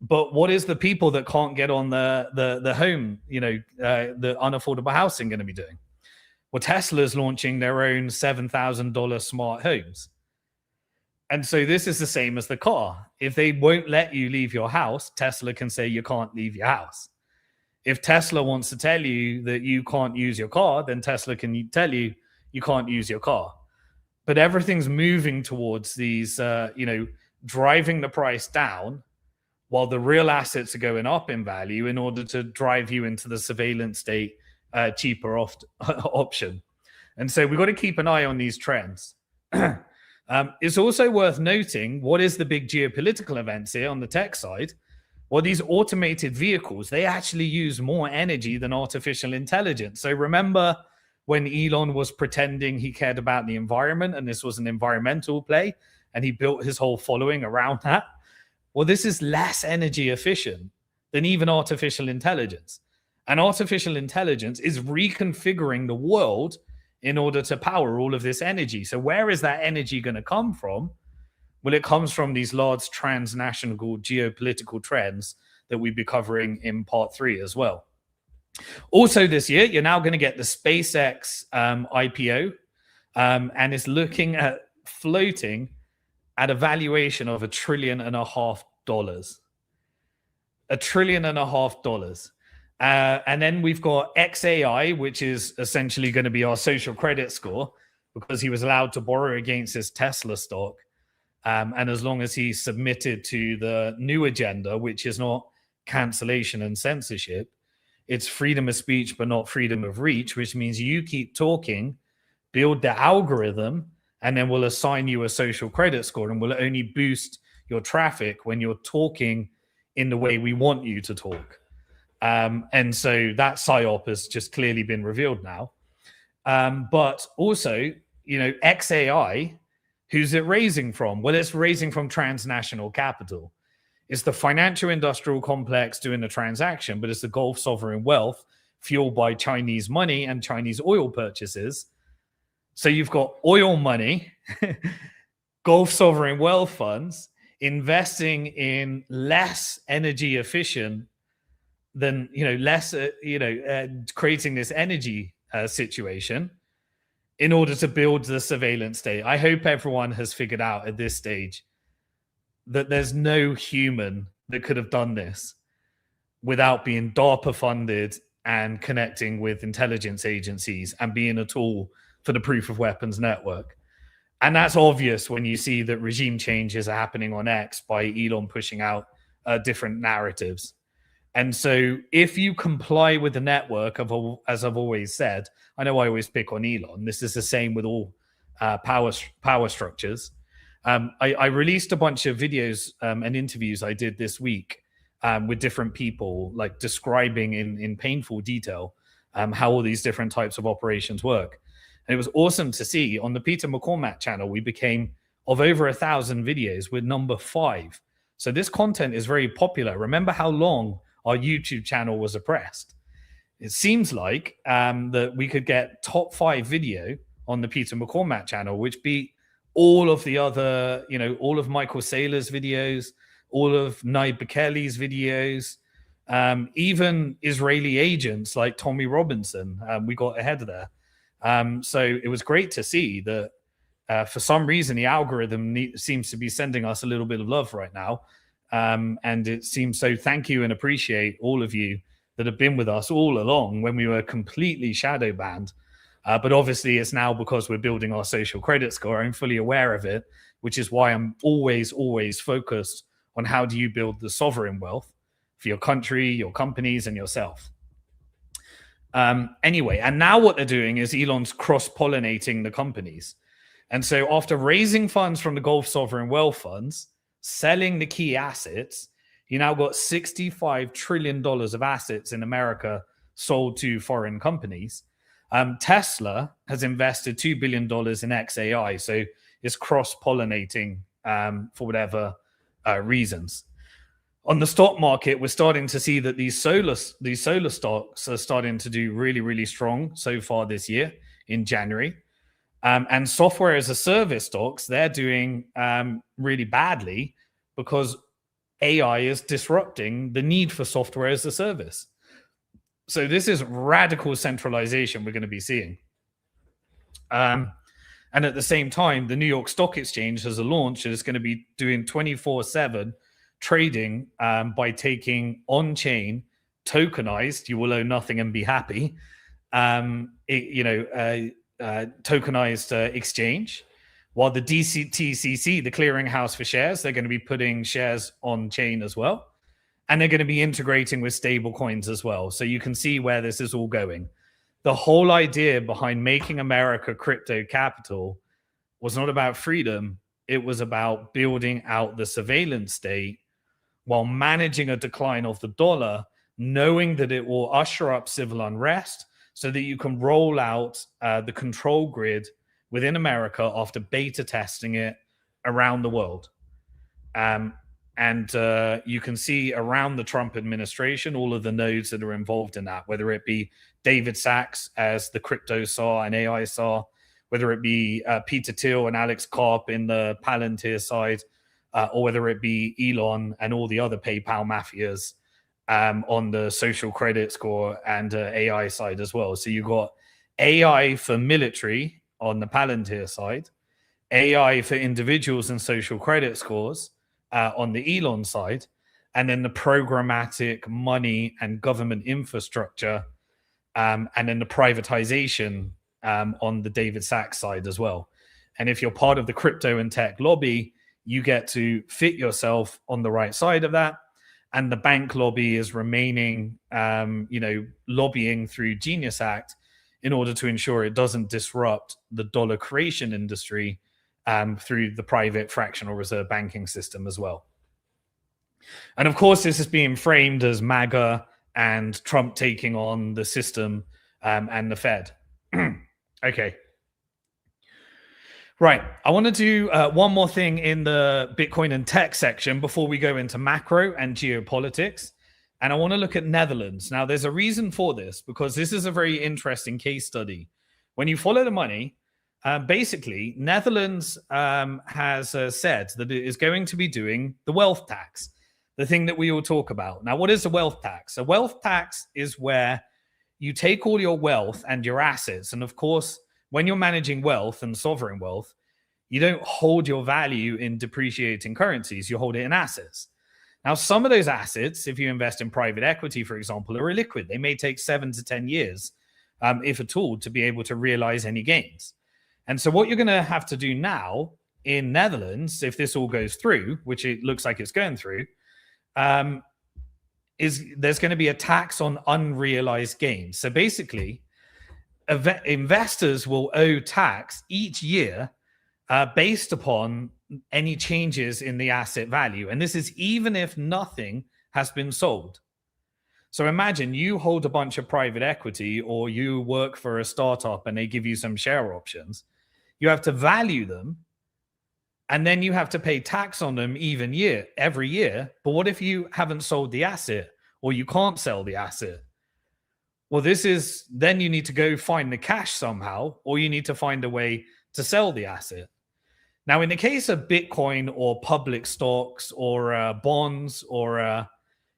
But what is the people that can't get on the home, the unaffordable housing going to be doing? Well, Tesla's launching their own $7,000 smart homes. And so this is the same as the car. If they won't let you leave your house, Tesla can say you can't leave your house. If Tesla wants to tell you that you can't use your car, then Tesla can tell you you can't use your car. But everything's moving towards these, driving the price down while the real assets are going up in value in order to drive you into the surveillance state, cheaper option. And so we've got to keep an eye on these trends. It's also worth noting, what is the big geopolitical events here on the tech side? Well, these automated vehicles, they actually use more energy than artificial intelligence. So remember when Elon was pretending he cared about the environment and this was an environmental play and he built his whole following around that? Well, this is less energy efficient than even artificial intelligence. And artificial intelligence is reconfiguring the world in order to power all of this energy. So where is that energy going to come from? Well, it comes from these large transnational geopolitical trends that we'll be covering in part 3 as well. Also this year, you're now going to get the SpaceX IPO, and it's looking at floating at a valuation of $1.5 trillion. $1.5 trillion. And then we've got XAI, which is essentially going to be our social credit score. because he was allowed to borrow against his Tesla stock. And as long as he submitted to the new agenda, which is not cancellation and censorship, it's freedom of speech, but not freedom of reach, which means you keep talking, build the algorithm, and then we'll assign you a social credit score, and we'll only boost your traffic when you're talking in the way we want you to talk. And so that PSYOP has just clearly been revealed now. But also, XAI, who's it raising from? Well, it's raising from transnational capital. It's the financial industrial complex doing the transaction, but it's the Gulf sovereign wealth fueled by Chinese money and Chinese oil purchases. So you've got oil money, Gulf sovereign wealth funds investing in less energy efficient than, creating this energy situation in order to build the surveillance state. I hope everyone has figured out at this stage that there's no human that could have done this without being DARPA funded and connecting with intelligence agencies and being a tool for the proof of weapons network. And that's obvious when you see that regime changes are happening on X by Elon pushing out different narratives. And so if you comply with the network, as I've always said, I know I always pick on Elon. This is the same with all power structures. I released a bunch of videos and interviews I did this week with different people, like describing in painful detail how all these different types of operations work. And it was awesome to see on the Peter McCormack channel, we became, of over 1,000 videos, we're number 5. So this content is very popular. Remember how long our YouTube channel was oppressed? It seems like that we could get top 5 video on the Peter McCormack channel, which beat all of the other, all of Michael Saylor's videos, all of Nayib Bukele's videos, even Israeli agents like Tommy Robinson. We got ahead of there. So it was great to see that for some reason, the algorithm seems to be sending us a little bit of love right now. And it seems so. Thank you and appreciate all of you that have been with us all along when we were completely shadow banned. But obviously, it's now because we're building our social credit score. I'm fully aware of it, which is why I'm always focused on how do you build the sovereign wealth for your country, your companies, and yourself. Anyway, and now what they're doing is Elon's cross-pollinating the companies. And so after raising funds from the Gulf sovereign wealth funds, selling the key assets, you now got $65 trillion of assets in America sold to foreign companies. Tesla has invested $2 billion in XAI, so it's cross-pollinating for whatever reasons. On the stock market, we're starting to see that these solar stocks are starting to do really, really strong so far this year in January. And software as a service stocks, they're doing really badly because AI is disrupting the need for software as a service. So this is radical centralization we're going to be seeing. And at the same time, the New York Stock Exchange has a launch and it's going to be doing 24/7 trading by taking on-chain tokenized, you will own nothing and be happy, tokenized exchange, while the DCTCC, the clearinghouse for shares, they're going to be putting shares on chain as well. And they're going to be integrating with stablecoins as well. So you can see where this is all going. The whole idea behind making America crypto capital was not about freedom. It was about building out the surveillance state while managing a decline of the dollar, knowing that it will usher up civil unrest so that you can roll out the control grid within America after beta testing it around the world. And you can see around the Trump administration, all of the nodes that are involved in that, whether it be David Sachs as the crypto czar and AI czar, whether it be Peter Thiel and Alex Karp in the Palantir side, or whether it be Elon and all the other PayPal mafias on the social credit score and AI side as well. So you've got AI for military on the Palantir side, AI for individuals and social credit scores on the Elon side, and then the programmatic money and government infrastructure, and then the privatization on the David Sachs side as well. And if you're part of the crypto and tech lobby, you get to fit yourself on the right side of that. And the bank lobby is remaining, lobbying through Genius Act in order to ensure it doesn't disrupt the dollar creation industry through the private fractional reserve banking system as well. And of course, this is being framed as MAGA and Trump taking on the system and the Fed. Okay. Right. I want to do one more thing in the Bitcoin and tech section before we go into macro and geopolitics. And I want to look at Netherlands. Now, there's a reason for this, because this is a very interesting case study. When you follow the money, basically, Netherlands has said that it is going to be doing the wealth tax, the thing that we all talk about. Now, what is a wealth tax? A wealth tax is where you take all your wealth and your assets. And of course, when you're managing wealth and sovereign wealth, you don't hold your value in depreciating currencies, you hold it in assets. Now, some of those assets, if you invest in private equity, for example, are illiquid. They may take 7 to 10 years, if at all, to be able to realize any gains. And so what you're going to have to do now in Netherlands, if this all goes through, which it looks like it's going through, is there's going to be a tax on unrealized gains. So basically, investors will owe tax each year based upon any changes in the asset value. And this is even if nothing has been sold. So imagine you hold a bunch of private equity, or you work for a startup and they give you some share options. You have to value them, and then you have to pay tax on them every year. But what if you haven't sold the asset, or you can't sell the asset? Well, then you need to go find the cash somehow, or you need to find a way to sell the asset. Now, in the case of Bitcoin or public stocks or bonds or,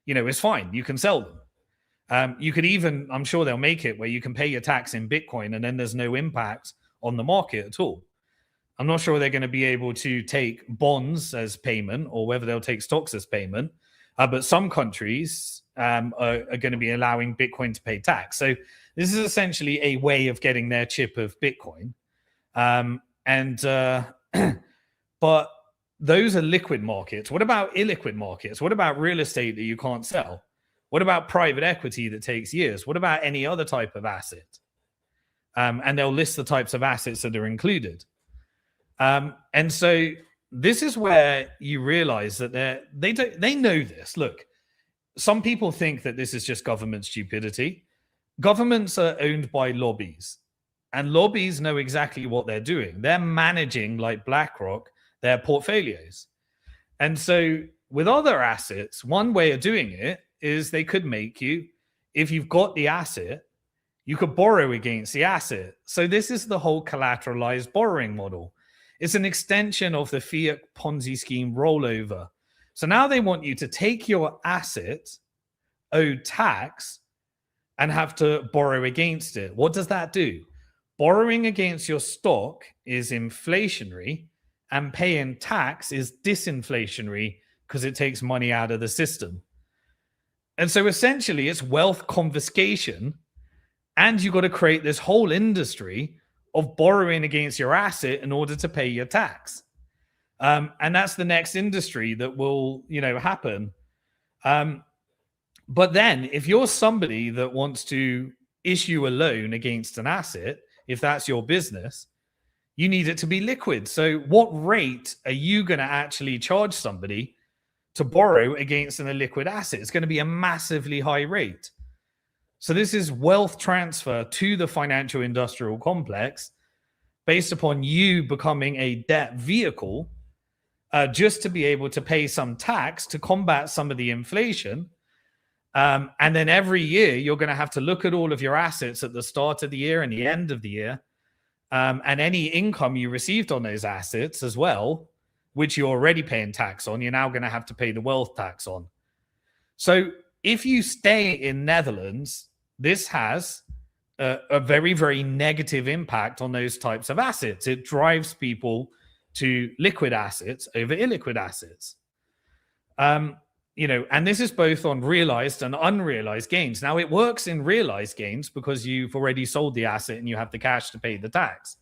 it's fine. You can sell them. You could even, I'm sure they'll make it where you can pay your tax in Bitcoin and then there's no impact on the market at all. I'm not sure they're going to be able to take bonds as payment or whether they'll take stocks as payment. But some countries are going to be allowing Bitcoin to pay tax. So this is essentially a way of getting their chip of Bitcoin. But those are liquid markets. What about illiquid markets? What about real estate that you can't sell? What about private equity that takes years? What about any other type of asset? And they'll list the types of assets that are included. And so this is where you realize that they know this. Look, some people think that this is just government stupidity. Governments are owned by lobbies, and lobbies know exactly what they're doing. They're managing, like BlackRock, their portfolios. And so with other assets, one way of doing it is they could make you, if you've got the asset, you could borrow against the asset. So this is the whole collateralized borrowing model. It's an extension of the fiat Ponzi scheme rollover. So now they want you to take your asset, owe tax, and have to borrow against it. What does that do? Borrowing against your stock is inflationary, and paying tax is disinflationary because it takes money out of the system. And so essentially it's wealth confiscation, and you've got to create this whole industry of borrowing against your asset in order to pay your tax. And that's the next industry that will, happen. But then if you're somebody that wants to issue a loan against an asset, if that's your business, you need it to be liquid. So what rate are you going to actually charge somebody to borrow against an illiquid asset? It's going to be a massively high rate. So this is wealth transfer to the financial industrial complex based upon you becoming a debt vehicle just to be able to pay some tax to combat some of the inflation. And then every year, you're going to have to look at all of your assets at the start of the year and the end of the year, and any income you received on those assets as well, which you're already paying tax on, you're now going to have to pay the wealth tax on. So if you stay in Netherlands, this has a very, very negative impact on those types of assets. It drives people to liquid assets over illiquid assets. and this is both on realized and unrealized gains. Now, it works in realized gains because you've already sold the asset and you have the cash to pay the tax.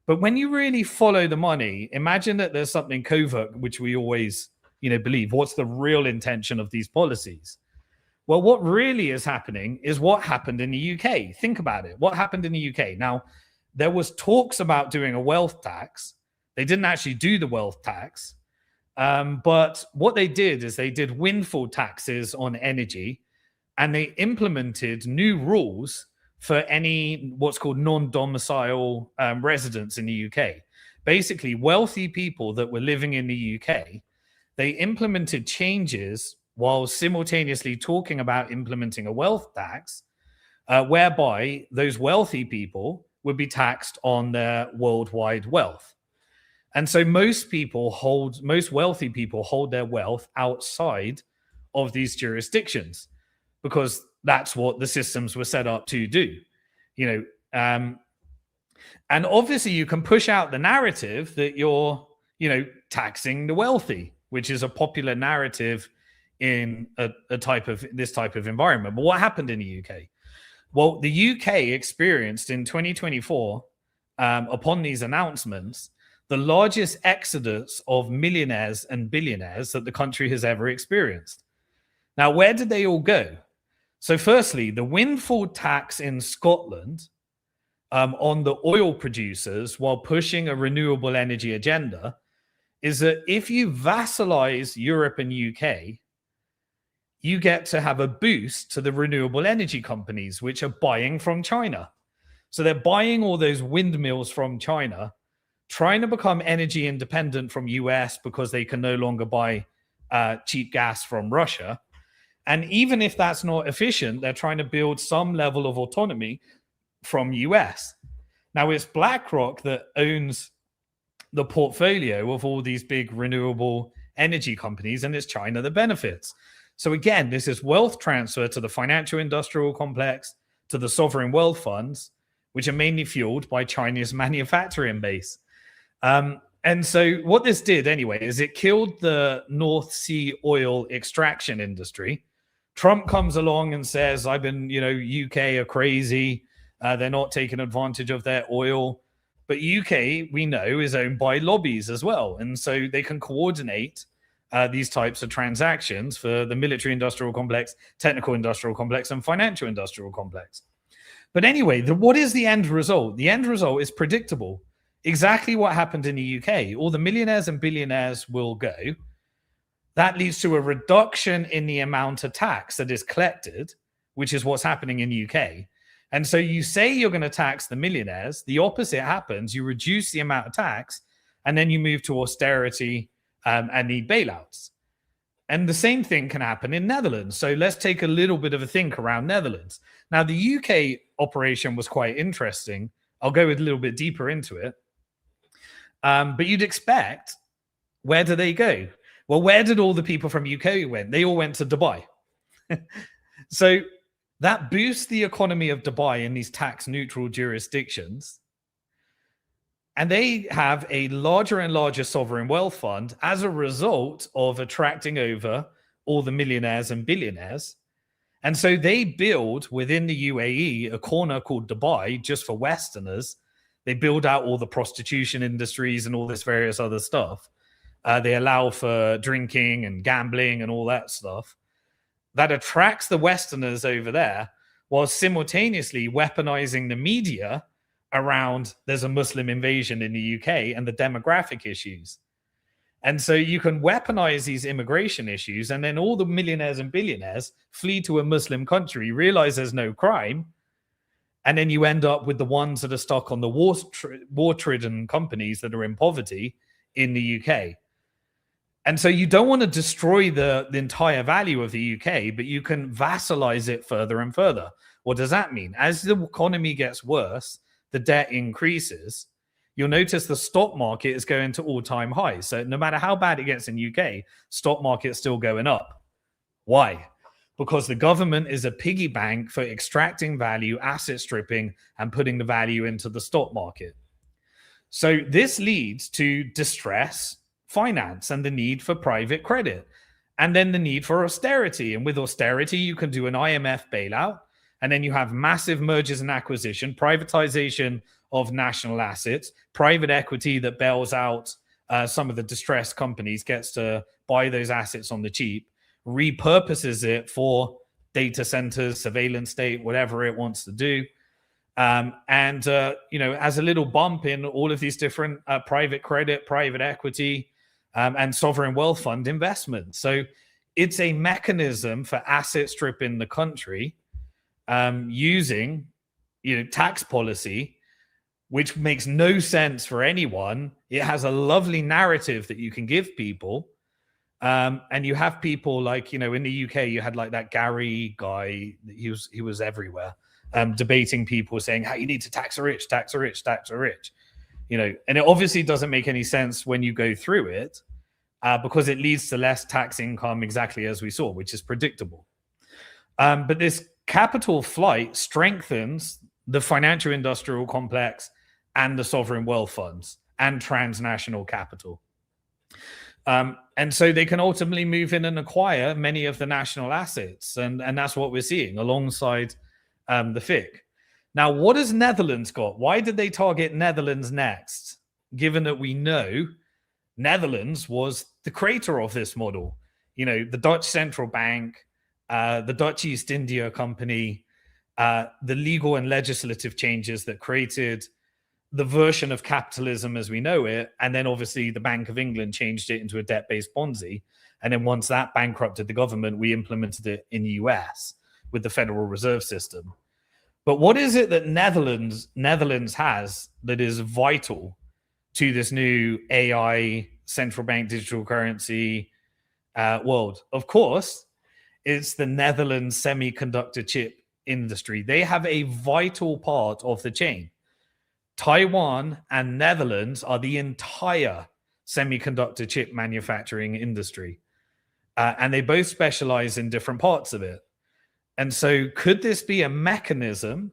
But when you really follow the money, imagine that there's something covert, which we always, believe. What's the real intention of these policies? Well, what really is happening is what happened in the UK. Think about it. What happened in the UK? Now, there was talks about doing a wealth tax. They didn't actually do the wealth tax. But what they did is they did windfall taxes on energy, and they implemented new rules for any what's called non-domicile residents in the UK. Basically, wealthy people that were living in the UK, they implemented changes while simultaneously talking about implementing a wealth tax, whereby those wealthy people would be taxed on their worldwide wealth. And so most wealthy people hold their wealth outside of these jurisdictions because that's what the systems were set up to do, and obviously you can push out the narrative that you're, taxing the wealthy, which is a popular narrative in this type of environment. But what happened in the UK? Well, the UK experienced in 2024, upon these announcements, the largest exodus of millionaires and billionaires that the country has ever experienced. Now, where did they all go? So firstly, the windfall tax in Scotland on the oil producers while pushing a renewable energy agenda is that if you vassalize Europe and UK, you get to have a boost to the renewable energy companies, which are buying from China. So they're buying all those windmills from China, trying to become energy independent from US because they can no longer buy cheap gas from Russia. And even if that's not efficient, they're trying to build some level of autonomy from US. Now, it's BlackRock that owns the portfolio of all these big renewable energy companies, and it's China that benefits. So again, this is wealth transfer to the financial industrial complex, to the sovereign wealth funds, which are mainly fueled by China's manufacturing base. And so what this did anyway is it killed the North Sea oil extraction industry. Trump comes along and says, I've been, UK are crazy. They're not taking advantage of their oil. But UK, we know, is owned by lobbies as well. And so they can coordinate these types of transactions for the military industrial complex, technical industrial complex, and financial industrial complex. But anyway, what is the end result? The end result is predictable. Exactly what happened in the UK. All the millionaires and billionaires will go. That leads to a reduction in the amount of tax that is collected, which is what's happening in the UK. And so you say you're going to tax the millionaires, the opposite happens. You reduce the amount of tax, and then you move to austerity and need bailouts. And the same thing can happen in Netherlands. So let's take a little bit of a think around Netherlands. Now, the UK operation was quite interesting. I'll go a little bit deeper into it. But you'd expect, where do they go? Well, where did all the people from UK went? They all went to Dubai. So that boosts the economy of Dubai in these tax neutral jurisdictions. And they have a larger and larger sovereign wealth fund as a result of attracting over all the millionaires and billionaires. And so they build within the UAE a corner called Dubai just for Westerners. They build out all the prostitution industries and all this various other stuff. They allow for drinking and gambling and all that stuff. That attracts the Westerners over there while simultaneously weaponizing the media around there's a Muslim invasion in the UK and the demographic issues. And so you can weaponize these immigration issues, and then all the millionaires and billionaires flee to a Muslim country, realize there's no crime, and then you end up with the ones that are stuck on the war-ridden companies that are in poverty in the UK. And so you don't want to destroy the entire value of the UK, but you can vassalize it further and further. What does that mean? As the economy gets worse, the debt increases. You'll notice the stock market is going to all-time highs. So no matter how bad it gets in UK, stock market is still going up. Why? Because the government is a piggy bank for extracting value, asset stripping, and putting the value into the stock market. So this leads to distress finance and the need for private credit. and then the need for austerity. And with austerity, you can do an IMF bailout, and then you have massive mergers and acquisition, privatization of national assets, private equity that bails out some of the distressed companies, gets to buy those assets on the cheap, repurposes it for data centers, surveillance state, whatever it wants to do. As a little bump in all of these different private credit, private equity, and sovereign wealth fund investments. So it's a mechanism for asset stripping the country using, tax policy, which makes no sense for anyone. It has a lovely narrative that you can give people. And you have people like, in the UK, you had like that Gary guy. He was everywhere, debating people saying how you need to tax the rich, tax the rich, tax the rich. And it obviously doesn't make any sense when you go through it, because it leads to less tax income, exactly as we saw, which is predictable. But this capital flight strengthens the financial industrial complex and the sovereign wealth funds and transnational capital. And so they can ultimately move in and acquire many of the national assets. And that's what we're seeing alongside the FIC. Now, what has Netherlands got? Why did they target Netherlands next? Given that we know Netherlands was the creator of this model. The Dutch central bank, the Dutch East India Company, the legal and legislative changes that created the version of capitalism as we know it. And then obviously the Bank of England changed it into a debt-based Ponzi. And then once that bankrupted the government, we implemented it in the US with the Federal Reserve System. But what is it that Netherlands has that is vital to this new AI central bank digital currency world? Of course, it's the Netherlands semiconductor chip industry. They have a vital part of the chain. Taiwan and Netherlands are the entire semiconductor chip manufacturing industry. And they both specialize in different parts of it. And so could this be a mechanism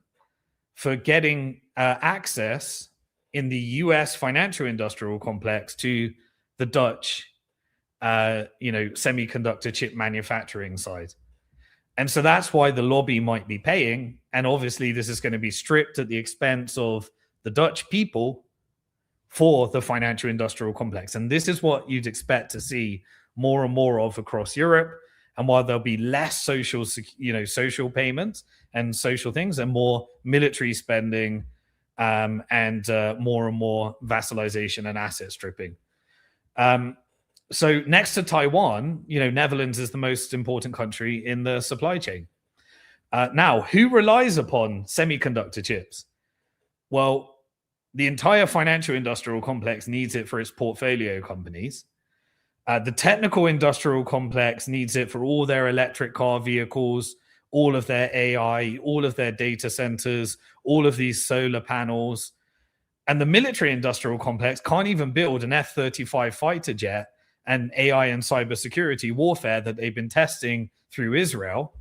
for getting access in the US financial industrial complex to the Dutch, semiconductor chip manufacturing side? And so that's why the lobby might be paying. And obviously this is going to be stripped at the expense of the Dutch people for the financial industrial complex. And this is what you'd expect to see more and more of across Europe. And while there'll be less social payments and social things and more military spending and more and more vassalization and asset stripping. So next to Taiwan, Netherlands is the most important country in the supply chain. Now, who relies upon semiconductor chips? Well, the entire financial industrial complex needs it for its portfolio companies. The technical industrial complex needs it for all their electric car vehicles, all of their AI, all of their data centers, all of these solar panels. And the military industrial complex can't even build an F-35 fighter jet and AI and cybersecurity warfare that they've been testing through Israel.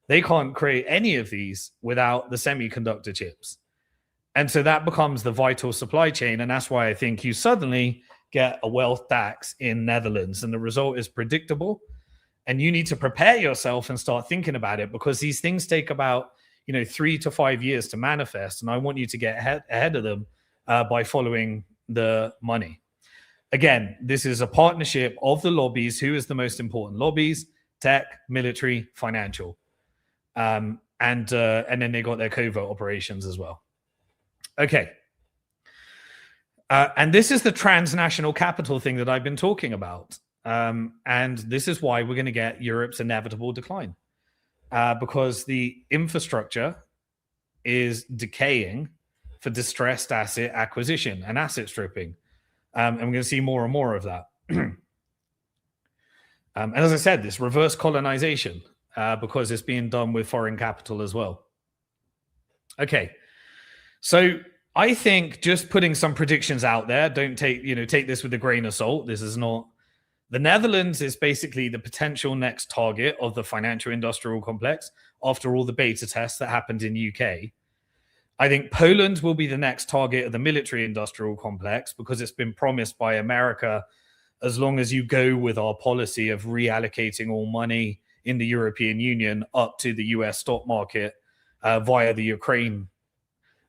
They can't create any of these without the semiconductor chips. And so that becomes the vital supply chain. And that's why I think you suddenly get a wealth tax in Netherlands. And the result is predictable. And you need to prepare yourself and start thinking about it, because these things take about 3 to 5 years to manifest. And I want you to get ahead of them by following the money. Again, this is a partnership of the lobbies. Who is the most important lobbies? Tech, military, financial. And then they got their covert operations as well. Okay. And this is the transnational capital thing that I've been talking about. And this is why we're going to get Europe's inevitable decline. Because the infrastructure is decaying for distressed asset acquisition and asset stripping. And we're going to see more and more of that. And as I said, this reverse colonization, because it's being done with foreign capital as well. Okay. So I think just putting some predictions out there, don't take this with a grain of salt. This is not, the Netherlands is basically the potential next target of the financial industrial complex after all the beta tests that happened in UK. I think Poland will be the next target of the military industrial complex, because it's been promised by America as long as you go with our policy of reallocating all money in the European Union up to the US stock market via the Ukraine,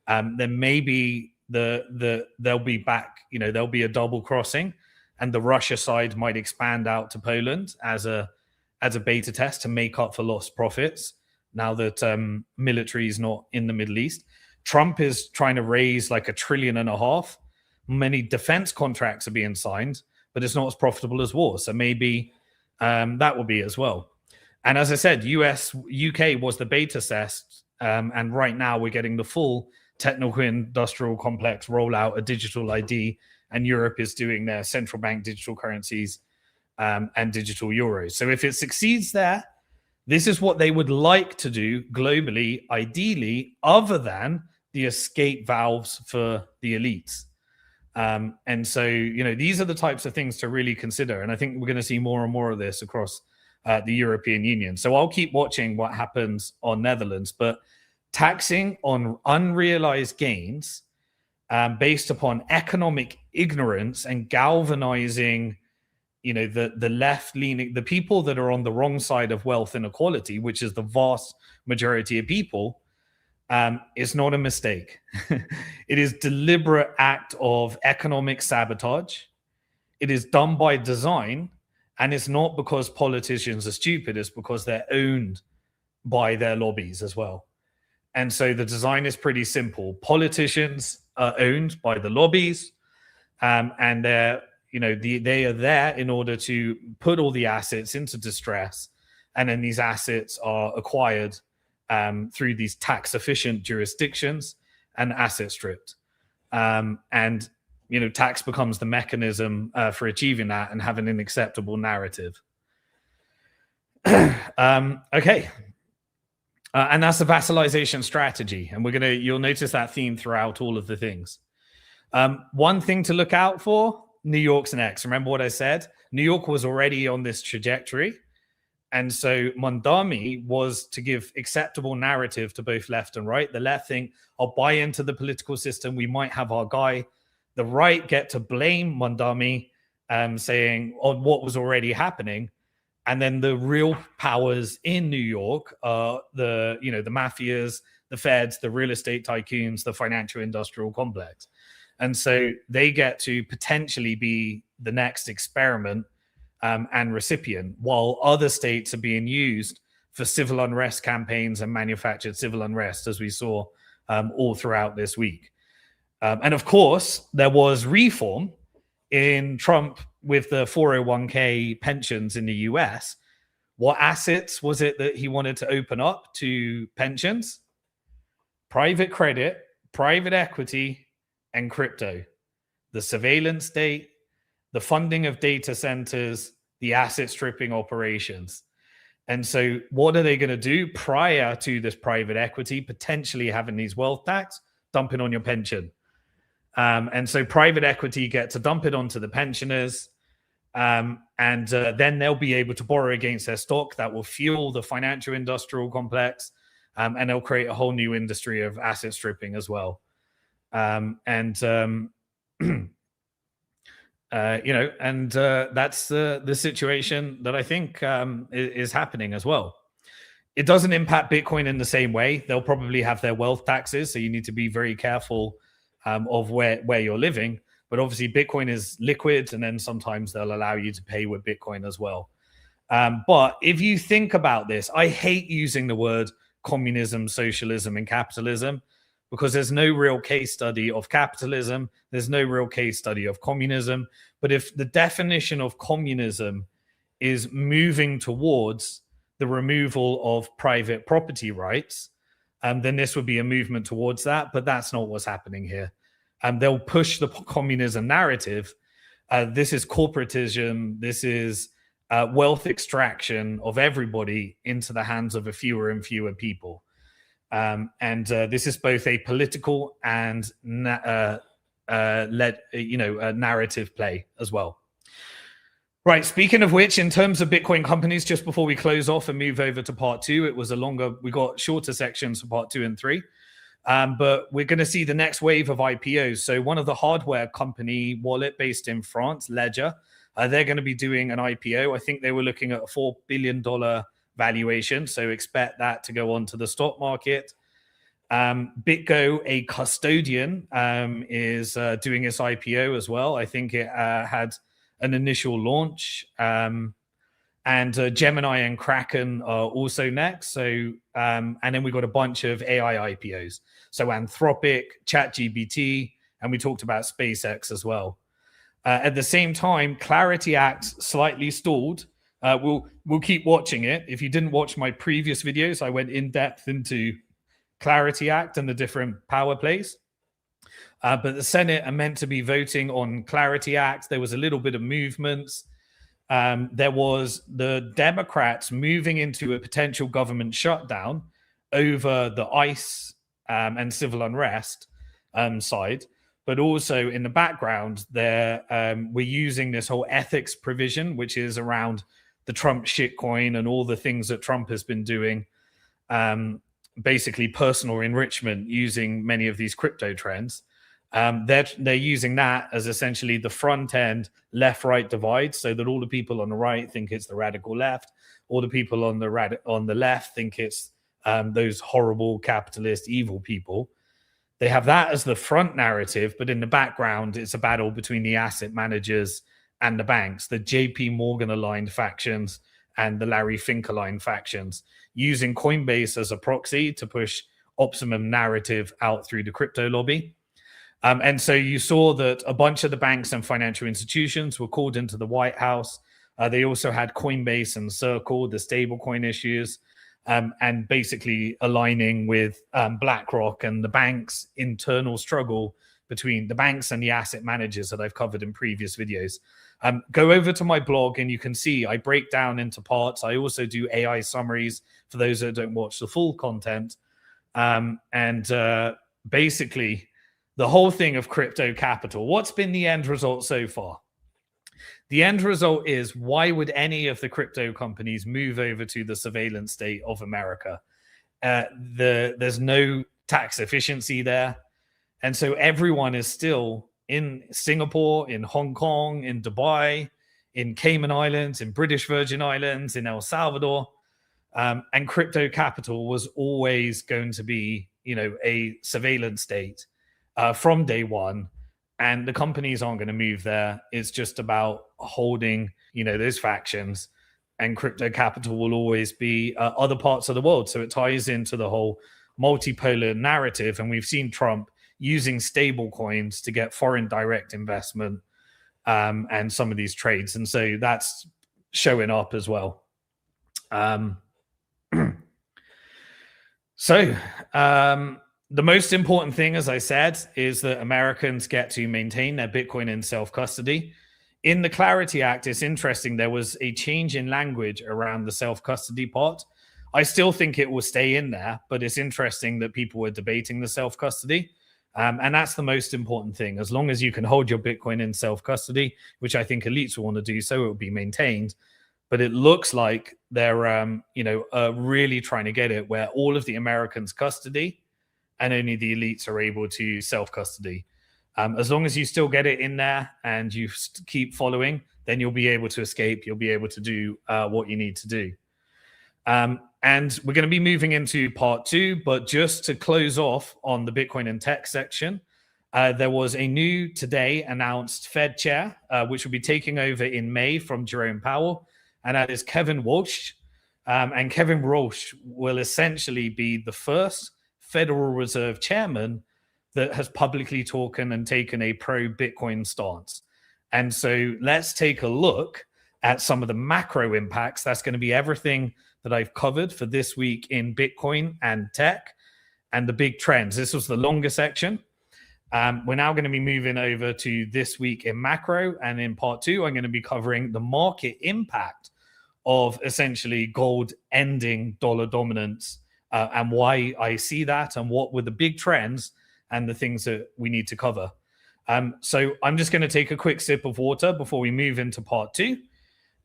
then maybe they'll be back, there'll be a double crossing, and the Russia side might expand out to Poland as a beta test to make up for lost profits now that military is not in the Middle East. Trump is trying to raise like $1.5 trillion. Many defense contracts are being signed, but it's not as profitable as war. So maybe that will be as well. And as I said, UK was the beta test. And right now we're getting the full technical industrial complex rollout, a digital ID, and Europe is doing their central bank digital currencies and digital euros. So if it succeeds there, this is what they would like to do globally, ideally, other than the escape valves for the elites. And so, these are the types of things to really consider. And I think we're going to see more and more of this across the European Union. So I'll keep watching what happens on Netherlands, but taxing on unrealized gains based upon economic ignorance and galvanizing, the left-leaning, the people that are on the wrong side of wealth inequality, which is the vast majority of people, is not a mistake. It is deliberate act of economic sabotage. It is done by design, and it's not because politicians are stupid. It's because they're owned by their lobbies as well. And so the design is pretty simple. Politicians are owned by the lobbies, and they're, they are there in order to put all the assets into distress, and then these assets are acquired through these tax-efficient jurisdictions and asset stripped. And tax becomes the mechanism for achieving that and having an acceptable narrative. Okay. And that's the vassalization strategy. And you'll notice that theme throughout all of the things. One thing to look out for, New York's next. Remember what I said? New York was already on this trajectory. And so Mondami was to give acceptable narrative to both left and right. The left think, I'll buy into the political system. We might have our guy. The right get to blame Mondami, saying on what was already happening. And then the real powers in New York are the mafias, the feds, the real estate tycoons, the financial industrial complex. And so they get to potentially be the next experiment and recipient, while other states are being used for civil unrest campaigns and manufactured civil unrest, as we saw all throughout this week. And of course, there was reform in Trump with the 401k pensions in the US. What assets was it that he wanted to open up to pensions? Private credit, private equity, and crypto. The surveillance state, the funding of data centers, the asset stripping operations. And so what are they going to do prior to this private equity potentially having these wealth tax, dumping on your pension? And so private equity get to dump it onto the pensioners, and then they'll be able to borrow against their stock. That will fuel the financial industrial complex, and they'll create a whole new industry of asset stripping as well. That's the situation that I think is happening as well. It doesn't impact Bitcoin in the same way. They'll probably have their wealth taxes, so you need to be very careful of where you're living. But obviously, Bitcoin is liquid, and then sometimes they'll allow you to pay with Bitcoin as well. But if you think about this, I hate using the word communism, socialism, and capitalism, because there's no real case study of capitalism. There's no real case study of communism. But if the definition of communism is moving towards the removal of private property rights, then this would be a movement towards that. But that's not what's happening here. They'll push the communism narrative. This is corporatism. This is wealth extraction of everybody into the hands of a fewer and fewer people. This is both a political and a narrative play as well. Right. Speaking of which, in terms of Bitcoin companies, just before we close off and move over to part two, we got shorter sections for part 2 and 3. But we're going to see the next wave of IPOs. So one of the hardware company wallet based in France, Ledger, they're going to be doing an IPO. I think they were looking at a $4 billion valuation. So expect that to go onto the stock market. BitGo, a custodian, is doing its IPO as well. I think it had an initial launch. And Gemini and Kraken are also next. So, and then we got a bunch of AI IPOs. So Anthropic, ChatGPT, and we talked about SpaceX as well. At the same time, Clarity Act slightly stalled. We'll keep watching it. If you didn't watch my previous videos, I went in depth into Clarity Act and the different power plays. But the Senate are meant to be voting on Clarity Act. There was a little bit of movements. There was the Democrats moving into a potential government shutdown over the ICE and civil unrest side. But also in the background, we're using this whole ethics provision, which is around the Trump shitcoin and all the things that Trump has been doing, basically personal enrichment using many of these crypto trends. They're using that as essentially the front end left-right divide, so that all the people on the right think it's the radical left, all the people on the left think it's those horrible capitalist evil people. They have that as the front narrative, but in the background, it's a battle between the asset managers and the banks, the JP Morgan aligned factions and the Larry Fink aligned factions, using Coinbase as a proxy to push optimum narrative out through the crypto lobby. And so you saw that a bunch of the banks and financial institutions were called into the White House. They also had Coinbase and Circle, the stablecoin issues, and basically aligning with BlackRock and the bank's internal struggle between the banks and the asset managers that I've covered in previous videos. Go over to my blog and you can see I break down into parts. I also do AI summaries for those that don't watch the full content. Basically, the whole thing of crypto capital, what's been the end result so far? The end result is, why would any of the crypto companies move over to the surveillance state of America? There's no tax efficiency there. And so everyone is still in Singapore, in Hong Kong, in Dubai, in Cayman Islands, in British Virgin Islands, in El Salvador. And crypto capital was always going to be, a surveillance state from day one. And the companies aren't going to move there. It's just about holding, those factions. And crypto capital will always be other parts of the world. So it ties into the whole multipolar narrative. And we've seen Trump using stable coins to get foreign direct investment and some of these trades. And so that's showing up as well. The most important thing, as I said, is that Americans get to maintain their Bitcoin in self-custody. In the Clarity Act, it's interesting, there was a change in language around the self-custody part. I still think it will stay in there, but it's interesting that people were debating the self-custody. And that's the most important thing. As long as you can hold your Bitcoin in self-custody, which I think elites will want to do so, it will be maintained. But it looks like they're, really trying to get it where all of the Americans custody and only the elites are able to self-custody. As long as you still get it in there and you keep following, then you'll be able to escape. You'll be able to do what you need to do. And we're going to be moving into part 2, but just to close off on the Bitcoin and tech section, there was a new today announced Fed chair, which will be taking over in May from Jerome Powell, and that is Kevin Walsh. And Kevin Walsh will essentially be the first Federal Reserve chairman that has publicly taken a pro-Bitcoin stance. And so let's take a look at some of the macro impacts. That's going to be everything that I've covered for this week in Bitcoin and tech and the big trends. This was the longer section. We're now going to be moving over to this week in macro. And in part 2, I'm going to be covering the market impact of essentially gold ending dollar dominance and why I see that and what were the big trends and the things that we need to cover. So I'm just going to take a quick sip of water before we move into part 2.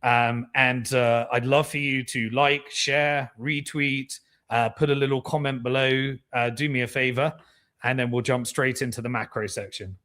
I'd love for you to like, share, retweet, put a little comment below. Do me a favor. and then we'll jump straight into the macro section.